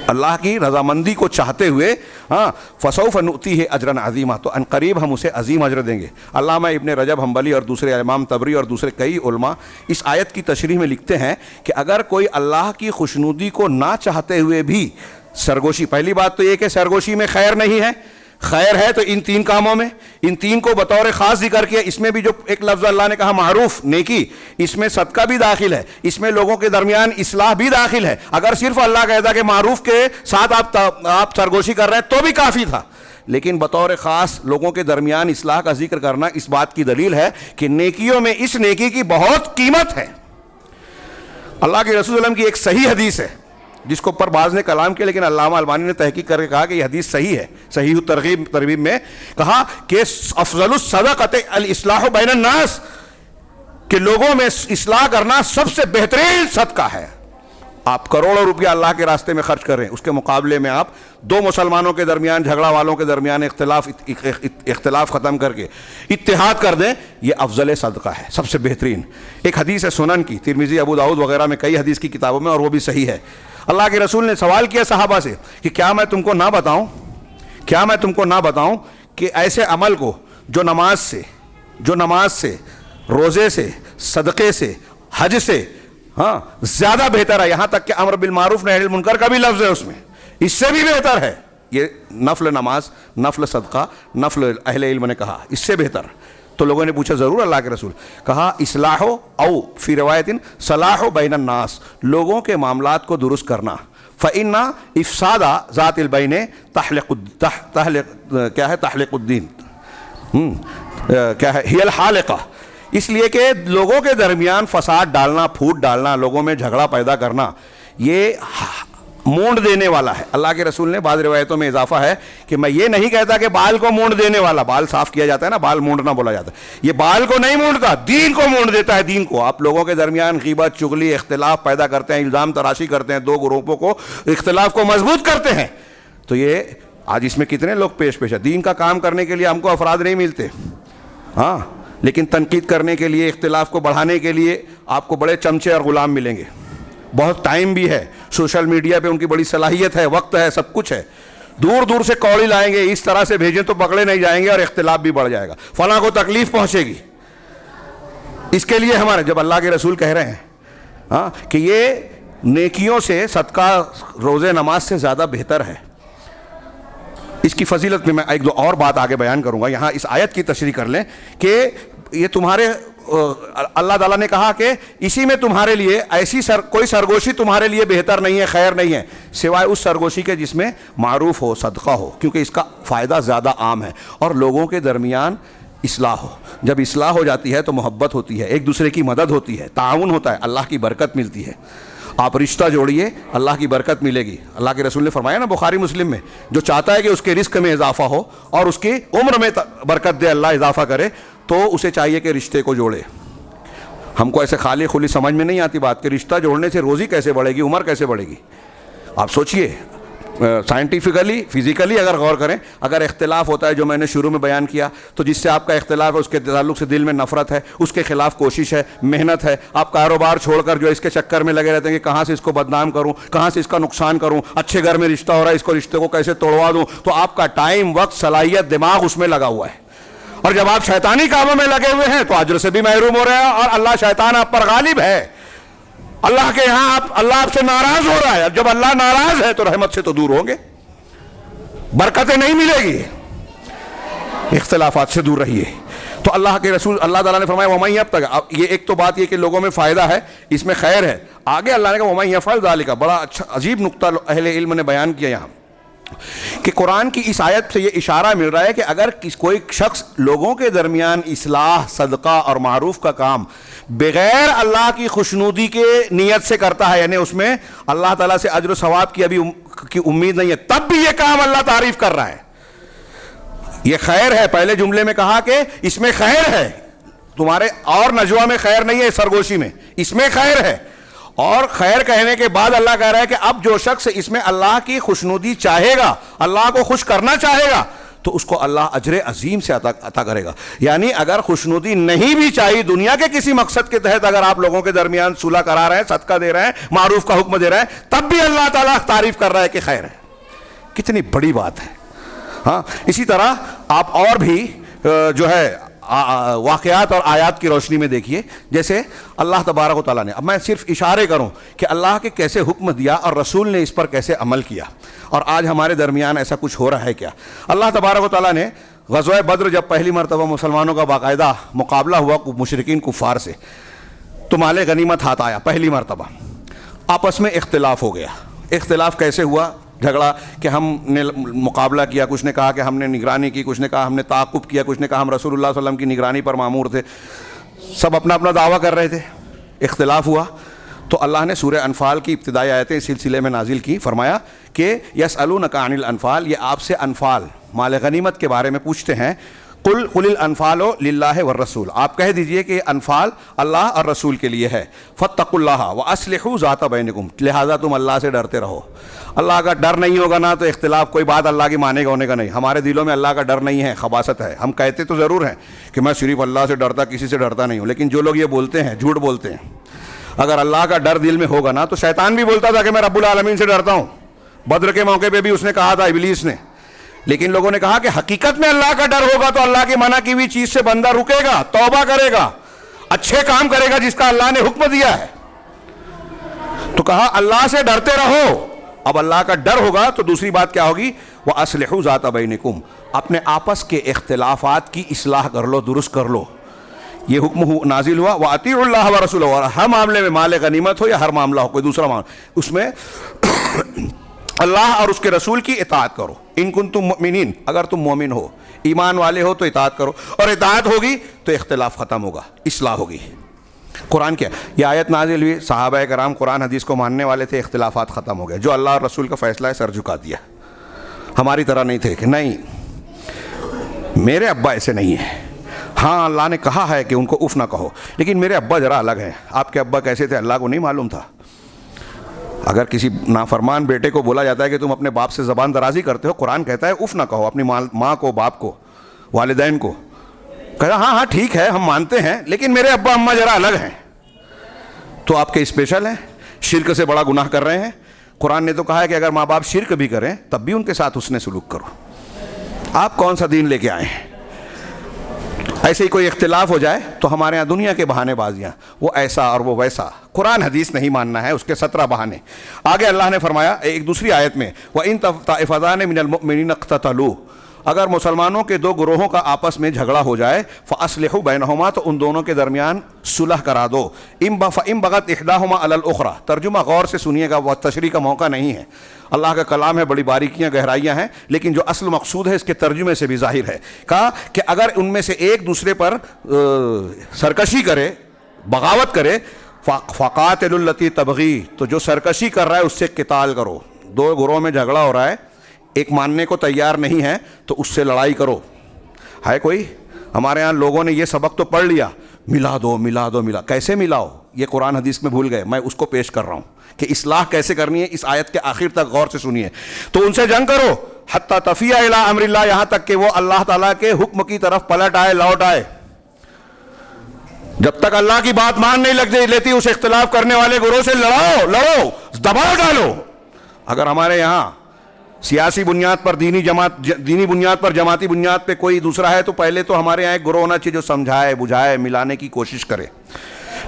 اللہ کی رضامندی کو چاہتے ہوئے, ہاں, فسوف نؤتیہ اجرا عظیما, تو ان قریب ہم اسے عظیم اجر دیں گے. علامہ ابن رجب حنبلی اور دوسرے امام طبری اور دوسرے کئی علماء اس آیت کی تشریح میں لکھتے ہیں کہ اگر کوئی اللہ کی خوشنودی کو نہ چاہتے ہوئے بھی سرگوشی, پہلی بات تو یہ کہ سرگوشی میں خیر نہیں ہے, خیر ہے تو ان 3 کاموں میں, ان 3 کو بطور خاص ذکر کیا. اس میں بھی جو ایک لفظ اللہ نے کہا معروف, نیکی, اس میں صدقہ بھی داخل ہے, اس میں لوگوں کے درمیان اصلاح بھی داخل ہے. اگر صرف اللہ کہتا کہ معروف کے ساتھ آپ سرگوشی کر رہے ہیں تو بھی کافی تھا, لیکن بطور خاص لوگوں کے درمیان اصلاح کا ذکر کرنا اس بات کی دلیل ہے کہ نیکیوں میں اس نیکی کی بہت قیمت ہے. اللہ کے رسول اللہ کی ایک صحیح حدیث ہے, جس کو پر بعض نے کلام کیا، لیکن علامہ البانی نے تحقیق کر کے کہا کہ یہ حدیث صحیح ہے. صحیح ترغیب میں کہا کہ افضل الصدقۃ الاصلاح بین الناس، کہ لوگوں میں اصلاح کرنا سب سے بہترین صدقہ ہے. آپ کروڑوں روپیہ اللہ کے راستے میں خرچ کر رہے ہیں، اس کے مقابلے میں آپ دو مسلمانوں کے درمیان، جھگڑا والوں کے درمیان اختلاف ختم کر کے اتحاد کر دیں، یہ افضل صدقہ ہے، سب سے بہترین. ایک حدیث ہے سنن کی، ترمذی، ابو داؤد وغیرہ میں کئی حدیث کی کتابوں میں، اور وہ بھی صحیح ہے. اللہ کے رسول نے سوال کیا صحابہ سے کہ کیا میں تم کو نہ بتاؤں کہ ایسے عمل کو جو نماز سے، روزے سے، صدقے سے، حج سے زیادہ بہتر ہے. یہاں تک کہ امر بالمعروف نہی عن المنکر کا بھی لفظ ہے اس میں، اس سے بھی بہتر ہے یہ نفل نماز، نفل صدقہ، نفل. اہل علم نے کہا اس سے بہتر. تو لوگوں نے پوچھا ضرور اللہ کے رسول. کہا اصلاح او فی روایت صلاح بین الناس، لوگوں کے معاملات کو درست کرنا. فإن افساد ذات البین تحلق الدین، کیا ہے، ہی الحالقہ. اس لیے کہ لوگوں کے درمیان فساد ڈالنا، پھوٹ ڈالنا، لوگوں میں جھگڑا پیدا کرنا، یہ مونڈ دینے والا ہے. اللہ کے رسول نے بعض روایتوں میں اضافہ ہے کہ میں یہ نہیں کہتا کہ بال کو مونڈ دینے والا، بال صاف کیا جاتا ہے نا، بال مونڈنا بولا جاتا ہے، یہ بال کو نہیں مونڈتا، دین کو مونڈ دیتا ہے. دین کو آپ لوگوں کے درمیان غیبت، چغلی، اختلاف پیدا کرتے ہیں، الزام تراشی کرتے ہیں، دو گروپوں کو اختلاف کو مضبوط کرتے ہیں. تو یہ آج اس میں کتنے لوگ پیش ہے. دین کا کام کرنے کے لیے ہم کو افراد نہیں ملتے، ہاں، لیکن تنقید کرنے کے لیے، اختلاف کو بڑھانے کے لیے آپ کو بڑے چمچے اور غلام ملیں گے. بہت ٹائم بھی ہے، سوشل میڈیا پہ ان کی بڑی صلاحیت ہے، وقت ہے، سب کچھ ہے. دور دور سے کوڑی لائیں گے، اس طرح سے بھیجیں تو پکڑے نہیں جائیں گے اور اختلاف بھی بڑھ جائے گا، فلاں کو تکلیف پہنچے گی. اس کے لیے ہمارے جب اللہ کے رسول کہہ رہے ہیں کہ یہ نیکیوں سے، صدقہ روزے نماز سے زیادہ بہتر ہے، اس کی فضیلت میں ایک دو اور بات آگے بیان کروں گا. یہاں اس آیت کی تشریح کر لیں کہ یہ تمہارے، اللہ تعالیٰ نے کہا کہ اسی میں تمہارے لیے ایسی کوئی سرگوشی تمہارے لیے بہتر نہیں ہے، خیر نہیں ہے، سوائے اس سرگوشی کے جس میں معروف ہو، صدقہ ہو، کیونکہ اس کا فائدہ زیادہ عام ہے، اور لوگوں کے درمیان اصلاح ہو. جب اصلاح ہو جاتی ہے تو محبت ہوتی ہے، ایک دوسرے کی مدد ہوتی ہے، تعاون ہوتا ہے، اللہ کی برکت ملتی ہے. آپ رشتہ جوڑیے، اللہ کی برکت ملے گی. اللہ کے رسول نے فرمایا نا بخاری مسلم میں، جو چاہتا ہے کہ اس کے رزق میں اضافہ ہو اور اس کی عمر میں برکت دے، اللہ اضافہ کرے، تو اسے چاہیے کہ رشتے کو جوڑے. ہم کو ایسے خالی خلی سمجھ میں نہیں آتی بات کہ رشتہ جوڑنے سے روزی کیسے بڑھے گی، عمر کیسے بڑھے گی. آپ سوچئے سائنٹیفکلی، فزیکلی اگر غور کریں، اگر اختلاف ہوتا ہے جو میں نے شروع میں بیان کیا، تو جس سے آپ کا اختلاف ہے اس کے تعلق سے دل میں نفرت ہے، اس کے خلاف کوشش ہے، محنت ہے، آپ کاروبار چھوڑ کر جو اس کے چکر میں لگے رہتے ہیں کہ کہاں سے اس کو بدنام کروں، کہاں سے اس کا نقصان کروں، اچھے گھر میں رشتہ ہو رہا ہے، اس کو رشتے کو کیسے توڑوا دوں، تو آپ کا ٹائم، وقت، صلاحیت، دماغ اس میں لگا ہوا ہے. اور جب آپ شیطانی کاموں میں لگے ہوئے ہیں تو اجر سے بھی محروم ہو رہے ہیں، اور اللہ شیطان آپ پر غالب ہے. اللہ کے یہاں اللہ آپ سے ناراض ہو رہا ہے. جب اللہ ناراض ہے تو رحمت سے تو دور ہوں گے، برکتیں نہیں ملے گی. اختلافات سے دور رہیے. تو اللہ کے رسول اللہ تعالیٰ نے فرمایا وَمَن يَبْتَغِ، یہ ایک تو بات یہ کہ لوگوں میں فائدہ ہے، اس میں خیر ہے. آگے اللہ نے کہا وَمَن يَفْعَلْ ذَلِكَ، بڑا اچھا عجیب نقطہ اہل علم نے بیان کیا یہاں، کہ قرآن کی اس آیت سے یہ اشارہ مل رہا ہے کہ اگر کوئی شخص لوگوں کے درمیان اصلاح، صدقہ اور معروف کا کام بغیر اللہ کی خوشنودی کے نیت سے کرتا ہے، یعنی اس میں اللہ تعالیٰ سے اجر و ثواب کی ابھی کی امید نہیں ہے، تب بھی یہ کام اللہ تعریف کر رہا ہے، یہ خیر ہے. پہلے جملے میں کہا کہ اس میں خیر ہے، تمہارے اور نجوہ میں خیر نہیں ہے، سرگوشی میں، اس میں خیر ہے. اور خیر کہنے کے بعد اللہ کہہ رہا ہے کہ اب جو شخص اس میں اللہ کی خوشنودی چاہے گا، اللہ کو خوش کرنا چاہے گا، تو اس کو اللہ اجر عظیم سے عطا کرے گا. یعنی اگر خوشنودی نہیں بھی چاہیے، دنیا کے کسی مقصد کے تحت اگر آپ لوگوں کے درمیان صلح کرا رہے ہیں، صدقہ دے رہے ہیں، معروف کا حکم دے رہے ہیں، تب بھی اللہ تعالیٰ تعریف کر رہا ہے کہ خیر ہے. کتنی بڑی بات ہے. ہاں، اسی طرح آپ اور بھی جو ہے واقعات اور آیات کی روشنی میں دیکھیے، جیسے اللہ تبارک و تعالیٰ نے، اب میں صرف اشارے کروں کہ اللہ کے کیسے حکم دیا اور رسول نے اس پر کیسے عمل کیا، اور آج ہمارے درمیان ایسا کچھ ہو رہا ہے کیا. اللہ تبارک و تعالیٰ نے غزوہ بدر جب پہلی مرتبہ مسلمانوں کا باقاعدہ مقابلہ ہوا مشرکین کفار سے، تو مال غنیمت ہاتھ آیا پہلی مرتبہ، آپس میں اختلاف ہو گیا. اختلاف کیسے ہوا؟ جھگڑا کہ ہم نے مقابلہ کیا، کچھ نے کہا کہ ہم نے نگرانی کی، کچھ نے کہا ہم نے تعاقب کیا، کچھ نے کہا ہم رسول اللہ صلی اللہ علیہ وسلم کی نگرانی پر مامور تھے. سب اپنا اپنا دعویٰ کر رہے تھے. اختلاف ہوا تو اللہ نے سورہ انفال کی ابتدائی آیتیں اس سلسلے میں نازل کی. فرمایا کہ یسألونک عن الانفال، یہ آپ سے انفال مال غنیمت کے بارے میں پوچھتے ہیں. قل الانفال للہ والرسول، آپ کہہ دیجئے کہ انفال اللہ اور رسول کے لیے ہے. فاتقوا اللہ واصلحوا ذات بینکم، لہذا تم اللہ سے ڈرتے رہو. اللہ کا ڈر نہیں ہوگا نا تو اختلاف کوئی بات اللہ کی مانے گا ہونے کا نہیں. ہمارے دلوں میں اللہ کا ڈر نہیں ہے، خباثت ہے. ہم کہتے تو ضرور ہیں کہ میں صرف اللہ سے ڈرتا، کسی سے ڈرتا نہیں ہوں، لیکن جو لوگ یہ بولتے ہیں جھوٹ بولتے ہیں. اگر اللہ کا ڈر دل میں ہوگا نا تو شیطان بھی بولتا تھا کہ میں رب العالمین سے ڈرتا ہوں. بدر کے موقع پہ بھی اس نے کہا تھا، ابلیس نے. لیکن لوگوں نے کہا کہ حقیقت میں اللہ کا ڈر ہوگا تو اللہ کی منع کی ہوئی چیز سے بندہ رکے گا، توبہ کرے گا، اچھے کام کرے گا جس کا اللہ نے حکم دیا ہے. تو کہا اللہ سے ڈرتے رہو. اب اللہ کا ڈر ہوگا تو دوسری بات کیا ہوگی؟ وَأَصْلِحُوا ذَاتَ بَيْنِكُمْ، اپنے آپس کے اختلافات کی اصلاح کر لو، درست کر لو. یہ حکم نازل ہوا وَأَطِيعُوا اللَّهَ وَرَسُولَهُ، اور ہر معاملے میں مال غنیمت ہو یا ہر معاملہ ہو کوئی دوسرا معاملہ، اس میں اللہ اور اس کے رسول کی اطاعت کرو. ان کنتم مؤمنین، اگر تم مومن ہو، ایمان والے ہو تو اطاعت کرو، اور اطاعت ہوگی تو اختلاف ختم ہوگا، اصلاح ہوگی. قرآن کیا یہ آیت نازل ہوئی، صحابہ کرام قرآن حدیث کو ماننے والے تھے، اختلافات ختم ہو گئے. جو اللہ اور رسول کا فیصلہ ہے سر جھکا دیا. ہماری طرح نہیں تھے کہ نہیں میرے ابا ایسے نہیں ہیں، ہاں اللہ نے کہا ہے کہ ان کو اف نہ کہو، لیکن میرے ابا ذرا الگ ہیں. آپ کے ابا کیسے تھے اللہ کو نہیں معلوم تھا. اگر کسی نافرمان بیٹے کو بولا جاتا ہے کہ تم اپنے باپ سے زبان درازی کرتے ہو، قرآن کہتا ہے اف نہ کہو اپنی ماں کو، باپ کو، والدین کو. کہا ہاں ٹھیک ہے ہم مانتے ہیں لیکن میرے ابا اماں ذرا الگ ہیں. تو آپ کے اسپیشل ہیں، شرک سے بڑا گناہ کر رہے ہیں. قرآن نے تو کہا ہے کہ اگر ماں باپ شرک بھی کریں تب بھی ان کے ساتھ حسن سلوک کرو. آپ کون سا دین لے کے آئے ہیں؟ ایسے ہی کوئی اختلاف ہو جائے تو ہمارے ہاں دنیا کے بہانے بازیاں، وہ ایسا اور وہ ویسا. قرآن حدیث نہیں ماننا ہے، اس کے 17 بہانے. آگے اللہ نے فرمایا ایک دوسری آیت میں وَإِن طَائِفَتَانِ مِنَ الْمُؤْمِنِينَ اقْتَتَلُوا، اگر مسلمانوں کے دو گروہوں کا آپس میں جھگڑا ہو جائے فَأَصْلِحُوا بَيْنَهُمَا، تو ان دونوں کے درمیان صلح کرا دو. فَإِن بَغَتْ إِحْدَاهُمَا عَلَى الْأُخْرَى، ترجمہ غور سے سنیے گا، وہ تشریح کا موقع نہیں ہے. اللہ کا کلام ہے، بڑی باریکیاں گہرائیاں ہیں، لیکن جو اصل مقصود ہے اس کے ترجمے سے بھی ظاہر ہے. کہا کہ اگر ان میں سے ایک دوسرے پر سرکشی کرے، بغاوت کرے، فَقَاتِلُوا الَّتِي تَبْغِي، تو جو سرکشی کر رہا ہے اس سے قتال کرو. دو گروہ میں جھگڑا ہو رہا ہے، ایک ماننے کو تیار نہیں ہے تو اس سے لڑائی کرو. ہے کوئی ہمارے ہاں لوگوں نے یہ سبق تو پڑھ لیا، ملا دو ملا دو ملا، کیسے ملاؤ یہ قرآن حدیث میں بھول گئے. میں اس کو پیش کر رہا ہوں کہ اصلاح کیسے کرنی ہے. اس آیت کے آخر تک غور سے سنیے. تو ان سے جنگ کرو حتی تفیء الی امر اللہ، یہاں تک کہ وہ اللہ تعالیٰ کے حکم کی طرف پلٹ آئے، لوٹ آئے. جب تک اللہ کی بات مان نہیں لیتی اس اختلاف کرنے والے گروہ سے لڑو، دباؤ ڈالو. اگر ہمارے یہاں سیاسی بنیاد پر، دینی بنیاد پر، جماعتی بنیاد پہ کوئی دوسرا ہے تو پہلے تو ہمارے یہاں ایک گروہ ہونا چاہیے جو سمجھائے بجھائے، ملانے کی کوشش کرے.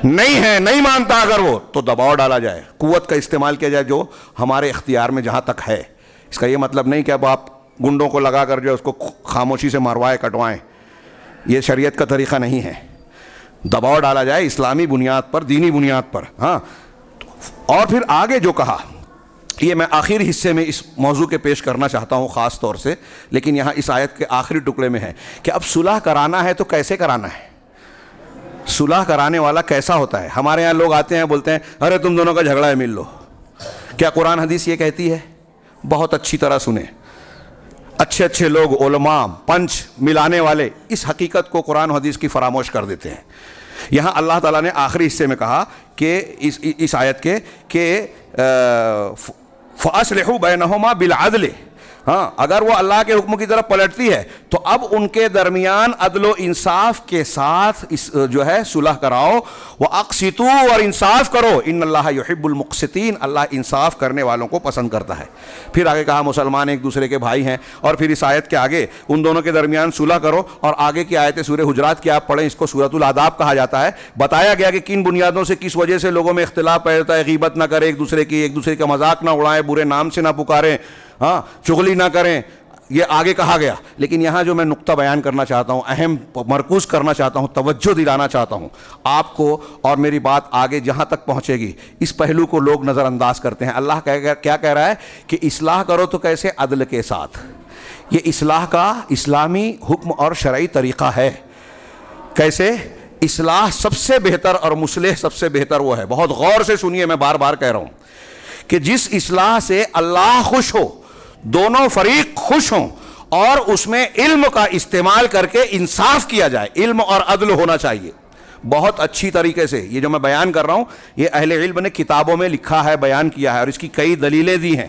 نہیں ہے، نہیں مانتا اگر وہ، تو دباؤ ڈالا جائے، قوت کا استعمال کیا جائے جو ہمارے اختیار میں جہاں تک ہے. اس کا یہ مطلب نہیں کہ اب آپ گنڈوں کو لگا کر جو اس کو خاموشی سے مروائے کٹوائیں، یہ شریعت کا طریقہ نہیں ہے. دباؤ ڈالا جائے اسلامی بنیاد پر، دینی بنیاد پر. ہاں، اور پھر آگے جو کہا، یہ میں آخر حصے میں اس موضوع کے پیش کرنا چاہتا ہوں خاص طور سے، لیکن یہاں اس آیت کے آخری ٹکڑے میں ہے کہ اب صلح کرانا ہے تو کیسے کرانا ہے، صلح کرانے والا کیسا ہوتا ہے. ہمارے یہاں لوگ آتے ہیں بولتے ہیں ارے تم دونوں کا جھگڑا ہے مل لو. کیا قرآن حدیث یہ کہتی ہے؟ بہت اچھی طرح سنیں. اچھے لوگ، علماء، پنچ ملانے والے اس حقیقت کو قرآن حدیث کی فراموش کر دیتے ہیں. یہاں اللہ تعالیٰ نے آخری حصے میں کہا کہ اس آیت کے کہ فَأَصْلِحُوا بَيْنَهُمَا بِالْعَدْلِ، ہاں اگر وہ اللہ کے حکم کی طرف پلٹتی ہے تو اب ان کے درمیان عدل و انصاف کے ساتھ جو ہے صلح کراؤ. وَأَقْسِطُوا، اور انصاف کرو. إِنَّ اللَّهَ يُحِبُّ الْمُقْسِطِينَ، اللہ انصاف کرنے والوں کو پسند کرتا ہے. پھر آگے کہا مسلمان ایک دوسرے کے بھائی ہیں، اور پھر اس آیت کے آگے ان دونوں کے درمیان صلح کرو. اور آگے کی آیت سورہ حجرات کی آپ پڑھیں، اس کو سورۃ الآداب کہا جاتا ہے. بتایا گیا کہ کن بنیادوں سے، کس وجہ سے لوگوں میں اختلاف پیدا ہوتا ہے. غیبت نہ کرے ایک دوسرے کا مذاق نہ اڑائیں، برے نام سے نہ پکاریں، ہاں چغلی نہ کریں، یہ آگے کہا گیا. لیکن یہاں جو میں نقطہ بیان کرنا چاہتا ہوں، اہم مرکوز کرنا چاہتا ہوں، توجہ دلانا چاہتا ہوں آپ کو، اور میری بات آگے جہاں تک پہنچے گی اس پہلو کو لوگ نظر انداز کرتے ہیں. اللہ کیا کہہ رہا ہے کہ اصلاح کرو تو کیسے؟ عدل کے ساتھ. یہ اصلاح کا اسلامی حکم اور شرعی طریقہ ہے. کیسے اصلاح سب سے بہتر اور مصلح سب سے بہتر وہ ہے. بہت غور سے سنیے, میں بار بار کہہ رہا ہوں کہ جس اصلاح سے اللہ خوش ہو, دونوں فریق خوش ہوں, اور اس میں علم کا استعمال کر کے انصاف کیا جائے, علم اور عدل ہونا چاہیے بہت اچھی طریقے سے. یہ جو میں بیان کر رہا ہوں یہ اہل علم نے کتابوں میں لکھا ہے, بیان کیا ہے, اور اس کی کئی دلیلیں دی ہیں,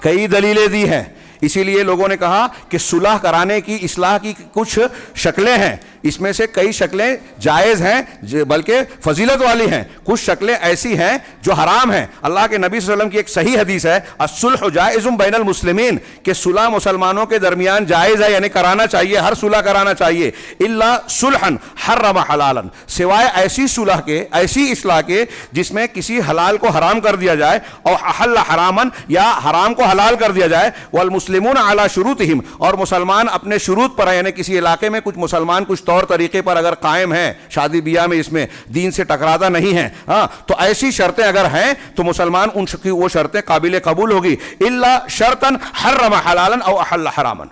کئی دلیلیں دی ہیں. اسی لیے لوگوں نے کہا کہ صلح کرانے کی, اصلاح کی کچھ شکلیں ہیں, اس میں سے کئی شکلیں جائز ہیں بلکہ فضیلت والی ہیں, کچھ شکلیں ایسی ہیں جو حرام ہیں. اللہ کے نبی صلی اللہ علیہ وسلم کی ایک صحیح حدیث ہے, الصلح جائز بین المسلمین, کہ صلح مسلمانوں کے درمیان جائز ہے, یعنی کرانا چاہیے, ہر صلح کرانا چاہیے. الا صلحا حرم حلالا, سوائے ایسی صلح کے, ایسی اصلاح کے جس میں کسی حلال کو حرام کر دیا جائے, اور احل حراما, یا حرام کو حلال کر دیا جائے. والمسلمون علی شروطہم, اور مسلمان اپنے شروط پر ہیں, یعنی کسی علاقے میں کچھ مسلمان کچھ طور طریقے پر اگر قائم ہیں شادی بیاہ میں, اس میں دین سے ٹکراتا نہیں ہے, ہاں, تو ایسی شرطیں اگر ہیں تو مسلمان ان کی وہ شرطیں قابل قبول ہوگی. الا شرطا حرم حلالا او احل حراما,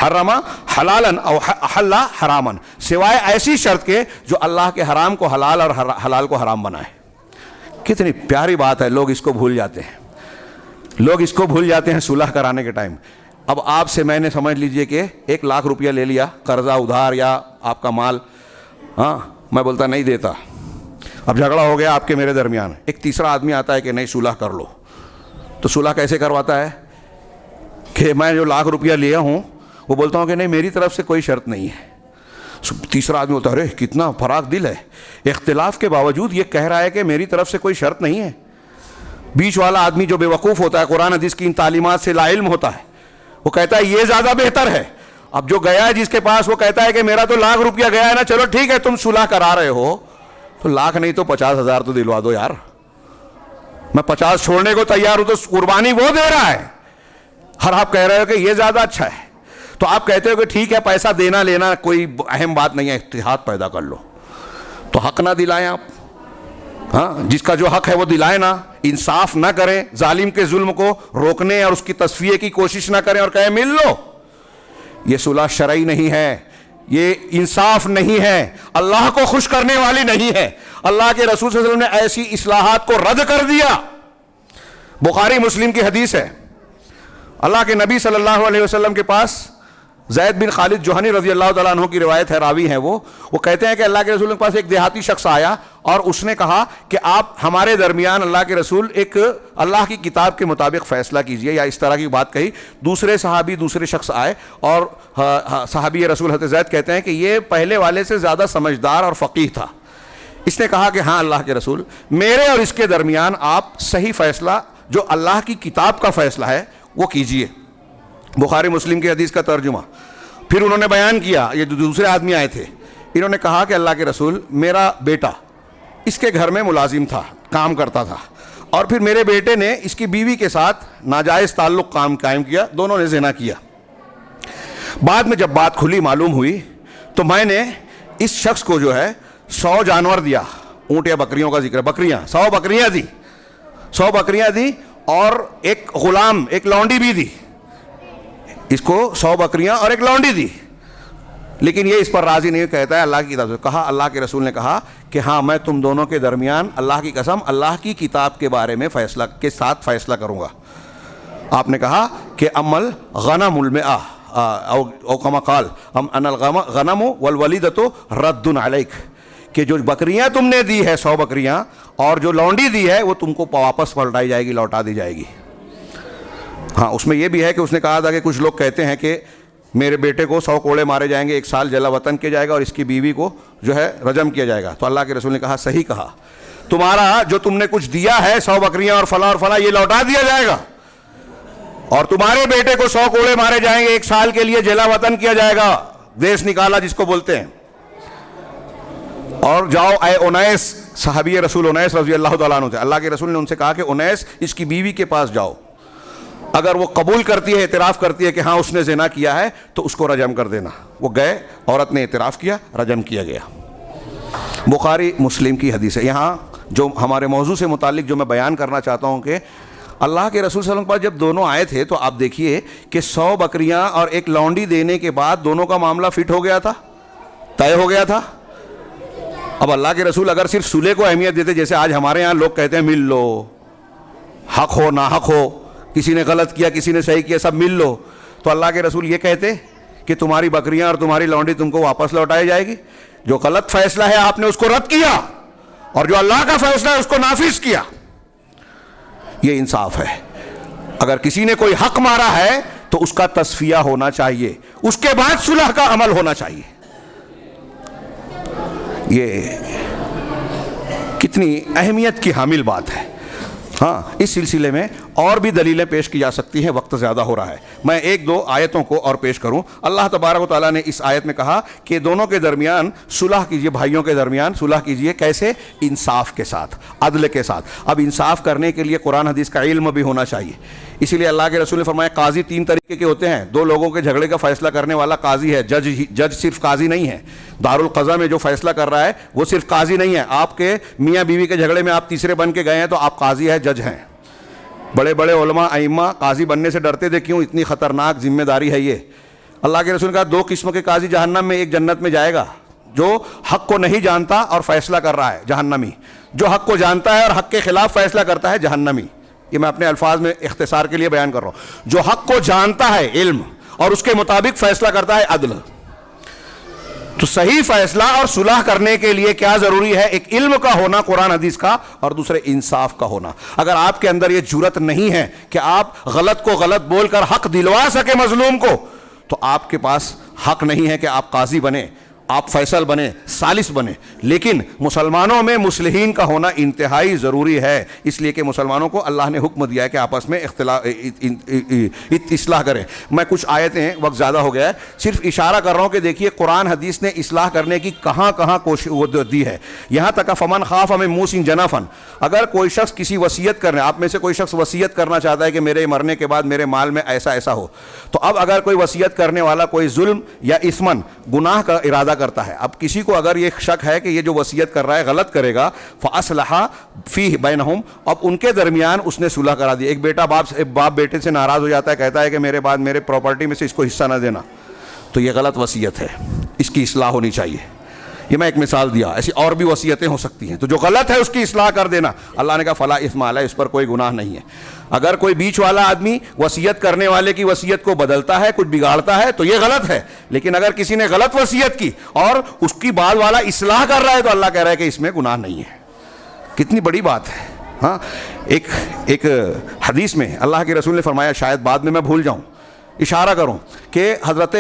حرم حلالا او احل حراما, سوائے ایسی شرط کے جو اللہ کے حرام کو حلال اور حلال کو حرام بنائے. کتنی پیاری بات ہے, لوگ اس کو بھول جاتے ہیں, لوگ اس کو بھول جاتے ہیں صلح کرانے کے ٹائم. اب آپ سے میں نے سمجھ لیجئے کہ 1 لاکھ روپیہ لے لیا قرضہ ادھار یا آپ کا مال, ہاں, میں بولتا نہیں دیتا, اب جھگڑا ہو گیا آپ کے میرے درمیان, ایک تیسرا آدمی آتا ہے کہ نہیں صلح کر لو, تو صلح کیسے کرواتا ہے کہ میں جو 1 لاکھ روپیہ لیا ہوں وہ بولتا ہوں کہ نہیں میری طرف سے کوئی شرط نہیں ہے. تیسرا آدمی ہوتا ہے ارے کتنا فراخ دل ہے, اختلاف کے باوجود یہ کہہ رہا ہے کہ میری طرف سے کوئی شرط نہیں ہے. بیچ والا آدمی جو بے وقوف ہوتا ہے, قرآن حدیث کی ان تعلیمات سے لا علم ہوتا ہے, وہ کہتا ہے یہ زیادہ بہتر ہے. اب جو گیا ہے جس کے پاس, وہ کہتا ہے کہ میرا تو 1 لاکھ روپیہ گیا ہے نا, چلو ٹھیک ہے تم صلح کرا رہے ہو تو 1 لاکھ نہیں تو 50,000 تو دلوا دو یار, میں 50 چھوڑنے کو تیار ہوں, تو قربانی وہ دے رہا ہے, اور آپ کہہ رہے ہو کہ یہ زیادہ اچھا ہے. تو آپ کہتے ہو کہ ٹھیک ہے پیسہ دینا لینا کوئی اہم بات نہیں ہے, اتحاد پیدا کر لو, تو حق نہ دلائیں آپ, ہاں, جس کا جو حق ہے وہ دلائیں نا, انصاف نہ کریں, ظالم کے ظلم کو روکنے اور اس کی تصفیے کی کوشش نہ کریں اور کہیں مل لو. یہ صلح شرعی نہیں ہے, یہ انصاف نہیں ہے, اللہ کو خوش کرنے والی نہیں ہے. اللہ کے رسول صلی اللہ علیہ وسلم نے ایسی اصلاحات کو رد کر دیا. بخاری مسلم کی حدیث ہے, اللہ کے نبی صلی اللہ علیہ وسلم کے پاس زید بن خالد جوہنی رضی اللہ تعالیٰ عنہ کی روایت ہے, راوی ہیں وہ کہتے ہیں کہ اللہ کے رسول کے پاس ایک دیہاتی شخص آیا اور اس نے کہا کہ آپ ہمارے درمیان, اللہ کے رسول, ایک اللہ کی کتاب کے مطابق فیصلہ کیجئے, یا اس طرح کی بات کہی. دوسرے صحابی, دوسرے شخص آئے اور صحابی رسول حضرت زید کہتے ہیں کہ یہ پہلے والے سے زیادہ سمجھدار اور فقیہ تھا. اس نے کہا کہ ہاں اللہ کے رسول, میرے اور اس کے درمیان آپ صحیح فیصلہ جو اللہ کی کتاب کا فیصلہ ہے وہ کیجئے. بخاری مسلم کی حدیث کا ترجمہ. پھر انہوں نے بیان کیا, یہ دوسرے آدمی آئے تھے, انہوں نے کہا کہ اللہ کے رسول, میرا بیٹا اس کے گھر میں ملازم تھا, کام کرتا تھا, اور پھر میرے بیٹے نے اس کی بیوی کے ساتھ ناجائز تعلق قائم کیا, دونوں نے زنا کیا. بعد میں جب بات کھلی معلوم ہوئی تو میں نے اس شخص کو جو ہے 100 جانور دیا, اونٹ یا بکریوں کا ذکر, بکریاں 100 بکریاں دی, 100 بکریاں دی, اور ایک غلام, ایک لونڈی بھی دی. اس کو 100 بکریاں اور ایک لونڈی دی, لیکن یہ اس پر راضی نہیں, کہتا ہے اللہ کی کتاب سے کہا, اللہ کے رسول نے کہا کہ ہاں میں تم دونوں کے درمیان اللہ کی قسم اللہ کی کتاب کے بارے میں فیصلہ کے ساتھ فیصلہ کروں گا. آپ نے کہا کہ امل غنم المئہ او کما قال ان الغنم والولیدۃ رد علیک, کہ جو بکریاں تم نے دی ہے 100 بکریاں, اور جو لونڈی دی ہے وہ تم کو واپس پلٹائی جائے گی, لوٹا دی جائے گی. ہاں, اس میں یہ بھی ہے کہ اس نے کہا تھا کہ کچھ لوگ کہتے ہیں کہ میرے بیٹے کو 100 کوڑے مارے جائیں گے, 1 سال جلا وطن کیا جائے گا, اور اس کی بیوی کو جو ہے رجم کیا جائے گا. تو اللہ کے رسول نے کہا صحیح کہا, تمہارا جو تم نے کچھ دیا ہے 100 بکریاں اور فلاں یہ لوٹا دیا جائے گا, اور تمہارے بیٹے کو 100 کوڑے مارے جائیں گے, 1 سال کے لیے جلا وطن کیا جائے گا, دیش نکالا جس کو بولتے ہیں. اور جاؤ اے انیس, صحابی رسول انیس رضی اللہ تعالیٰ عنہ تھے, اللہ کے رسول نے ان سے کہا کہ انیس اس کی بیوی کے پاس جاؤ, اگر وہ قبول کرتی ہے, اعتراف کرتی ہے کہ ہاں اس نے زنا کیا ہے, تو اس کو رجم کر دینا. وہ گئے, عورت نے اعتراف کیا, رجم کیا گیا. بخاری مسلم کی حدیث ہے. یہاں جو ہمارے موضوع سے متعلق جو میں بیان کرنا چاہتا ہوں کہ اللہ کے رسول صلی اللہ علیہ وسلم کے پاس جب دونوں آئے تھے تو آپ دیکھیے کہ 100 بکریاں اور ایک لونڈی دینے کے بعد دونوں کا معاملہ فٹ ہو گیا تھا, طے ہو گیا تھا. اب اللہ کے رسول اگر صرف صلح کو اہمیت دیتے، جیسے آج ہمارے یہاں لوگ کہتے ہیں مل لو، حق ہو نہ حق ہو، کسی نے غلط کیا کسی نے صحیح کیا، سب مل لو، تو اللہ کے رسول یہ کہتے کہ تمہاری بکریاں اور تمہاری لونڈی تم کو واپس لوٹائی جائے گی؟ جو غلط فیصلہ ہے آپ نے اس کو رد کیا، اور جو اللہ کا فیصلہ ہے اس کو نافذ کیا. یہ انصاف ہے. اگر کسی نے کوئی حق مارا ہے تو اس کا تصفیہ ہونا چاہیے، اس کے بعد صلح کا عمل ہونا چاہیے. یہ کتنی اہمیت کی حامل بات ہے. ہاں، اس سلسلے میں اور بھی دلیلیں پیش کی جا سکتی ہیں، وقت زیادہ ہو رہا ہے. میں ایک دو آیتوں کو اور پیش کروں. اللہ تبارک و تعالیٰ نے اس آیت میں کہا کہ دونوں کے درمیان صلح کیجئے، بھائیوں کے درمیان صلح کیجئے. کیسے؟ انصاف کے ساتھ، عدل کے ساتھ. اب انصاف کرنے کے لیے قرآن حدیث کا علم بھی ہونا چاہیے. اسی لیے اللہ کے رسول نے فرمایا قاضی تین طریقے کے ہوتے ہیں. دو لوگوں کے جھگڑے کا فیصلہ کرنے والا قاضی ہے. جج صرف قاضی نہیں ہے. دارالقضا میں جو فیصلہ کر رہا ہے وہ صرف قاضی نہیں ہے. آپ کے میاں بیوی کے جھگڑے میں آپ تیسرے بن کے گئے ہیں تو آپ قاضی ہیں، جج ہیں. بڑے بڑے علماء ائمہ قاضی بننے سے ڈرتے تھے. کیوں؟ اتنی خطرناک ذمہ داری ہے یہ. اللہ کے رسول نے کہا دو قسم کے قاضی جہنم میں، ایک جنت میں جائے گا. جو حق کو نہیں جانتا اور فیصلہ کر رہا ہے، جہنمی. جو حق کو جانتا ہے اور حق کے خلاف فیصلہ کرتا ہے، جہنمی. یہ میں اپنے الفاظ میں اختصار کے لیے بیان کر رہا ہوں. جو حق کو جانتا ہے، علم، اور اس کے مطابق فیصلہ کرتا ہے، عدل. تو صحیح فیصلہ اور صلح کرنے کے لیے کیا ضروری ہے؟ ایک علم کا ہونا قرآن حدیث کا، اور دوسرے انصاف کا ہونا. اگر آپ کے اندر یہ جرأت نہیں ہے کہ آپ غلط کو غلط بول کر حق دلوا سکے مظلوم کو، تو آپ کے پاس حق نہیں ہے کہ آپ قاضی بنے، آپ فیصل بنے، ثالث بنے. لیکن مسلمانوں میں مصلحین کا ہونا انتہائی ضروری ہے. اس لیے کہ مسلمانوں کو اللہ نے حکم دیا ہے کہ آپس میں اصلاح کریں. میں کچھ آیتیں، وقت زیادہ ہو گیا ہے، صرف اشارہ کر رہا ہوں کہ دیکھیے قرآن حدیث نے اصلاح کرنے کی کہاں کہاں کوشش دی ہے. یہاں تک فمن خاف من موص جنفا، اگر کوئی شخص کسی وصیت کرنے، آپ میں سے کوئی شخص وصیت کرنا چاہتا ہے کہ میرے مرنے کے بعد میرے مال میں ایسا ایسا ہو، تو اب اگر کوئی وصیت کرنے والا کوئی ظلم یا اثمن، گناہ کا ارادہ کرتا ہے، اب کسی کو اگر یہ شک ہے کہ یہ جو وصیت کر رہا ہے غلط کرے گا، فاصلح فیہ بینہم، اب ان کے درمیان اس نے صلح کرا دی. ایک بیٹا باپ بیٹے سے ناراض ہو جاتا ہے، کہتا ہے کہ میرے بعد میرے پراپرٹی میں سے اس کو حصہ نہ دینا، تو یہ غلط وصیت ہے، اس کی اصلاح ہونی چاہیے. یہ میں ایک مثال دیا، ایسی اور بھی وصیتیں ہو سکتی ہیں. تو جو غلط ہے اس کی اصلاح کر دینا. اللہ نے کہا فلا اثم علیہ، اس پر کوئی گناہ نہیں ہے. اگر کوئی بیچ والا آدمی وصیت کرنے والے کی وصیت کو بدلتا ہے، کچھ بگاڑتا ہے، تو یہ غلط ہے. لیکن اگر کسی نے غلط وصیت کی اور اس کی بعد والا اصلاح کر رہا ہے، تو اللہ کہہ رہا ہے کہ اس میں گناہ نہیں ہے. کتنی بڑی بات ہے. ہاں، ایک حدیث میں اللہ کے رسول نے فرمایا، شاید بعد میں میں بھول جاؤں، اشارہ کروں کہ حضرت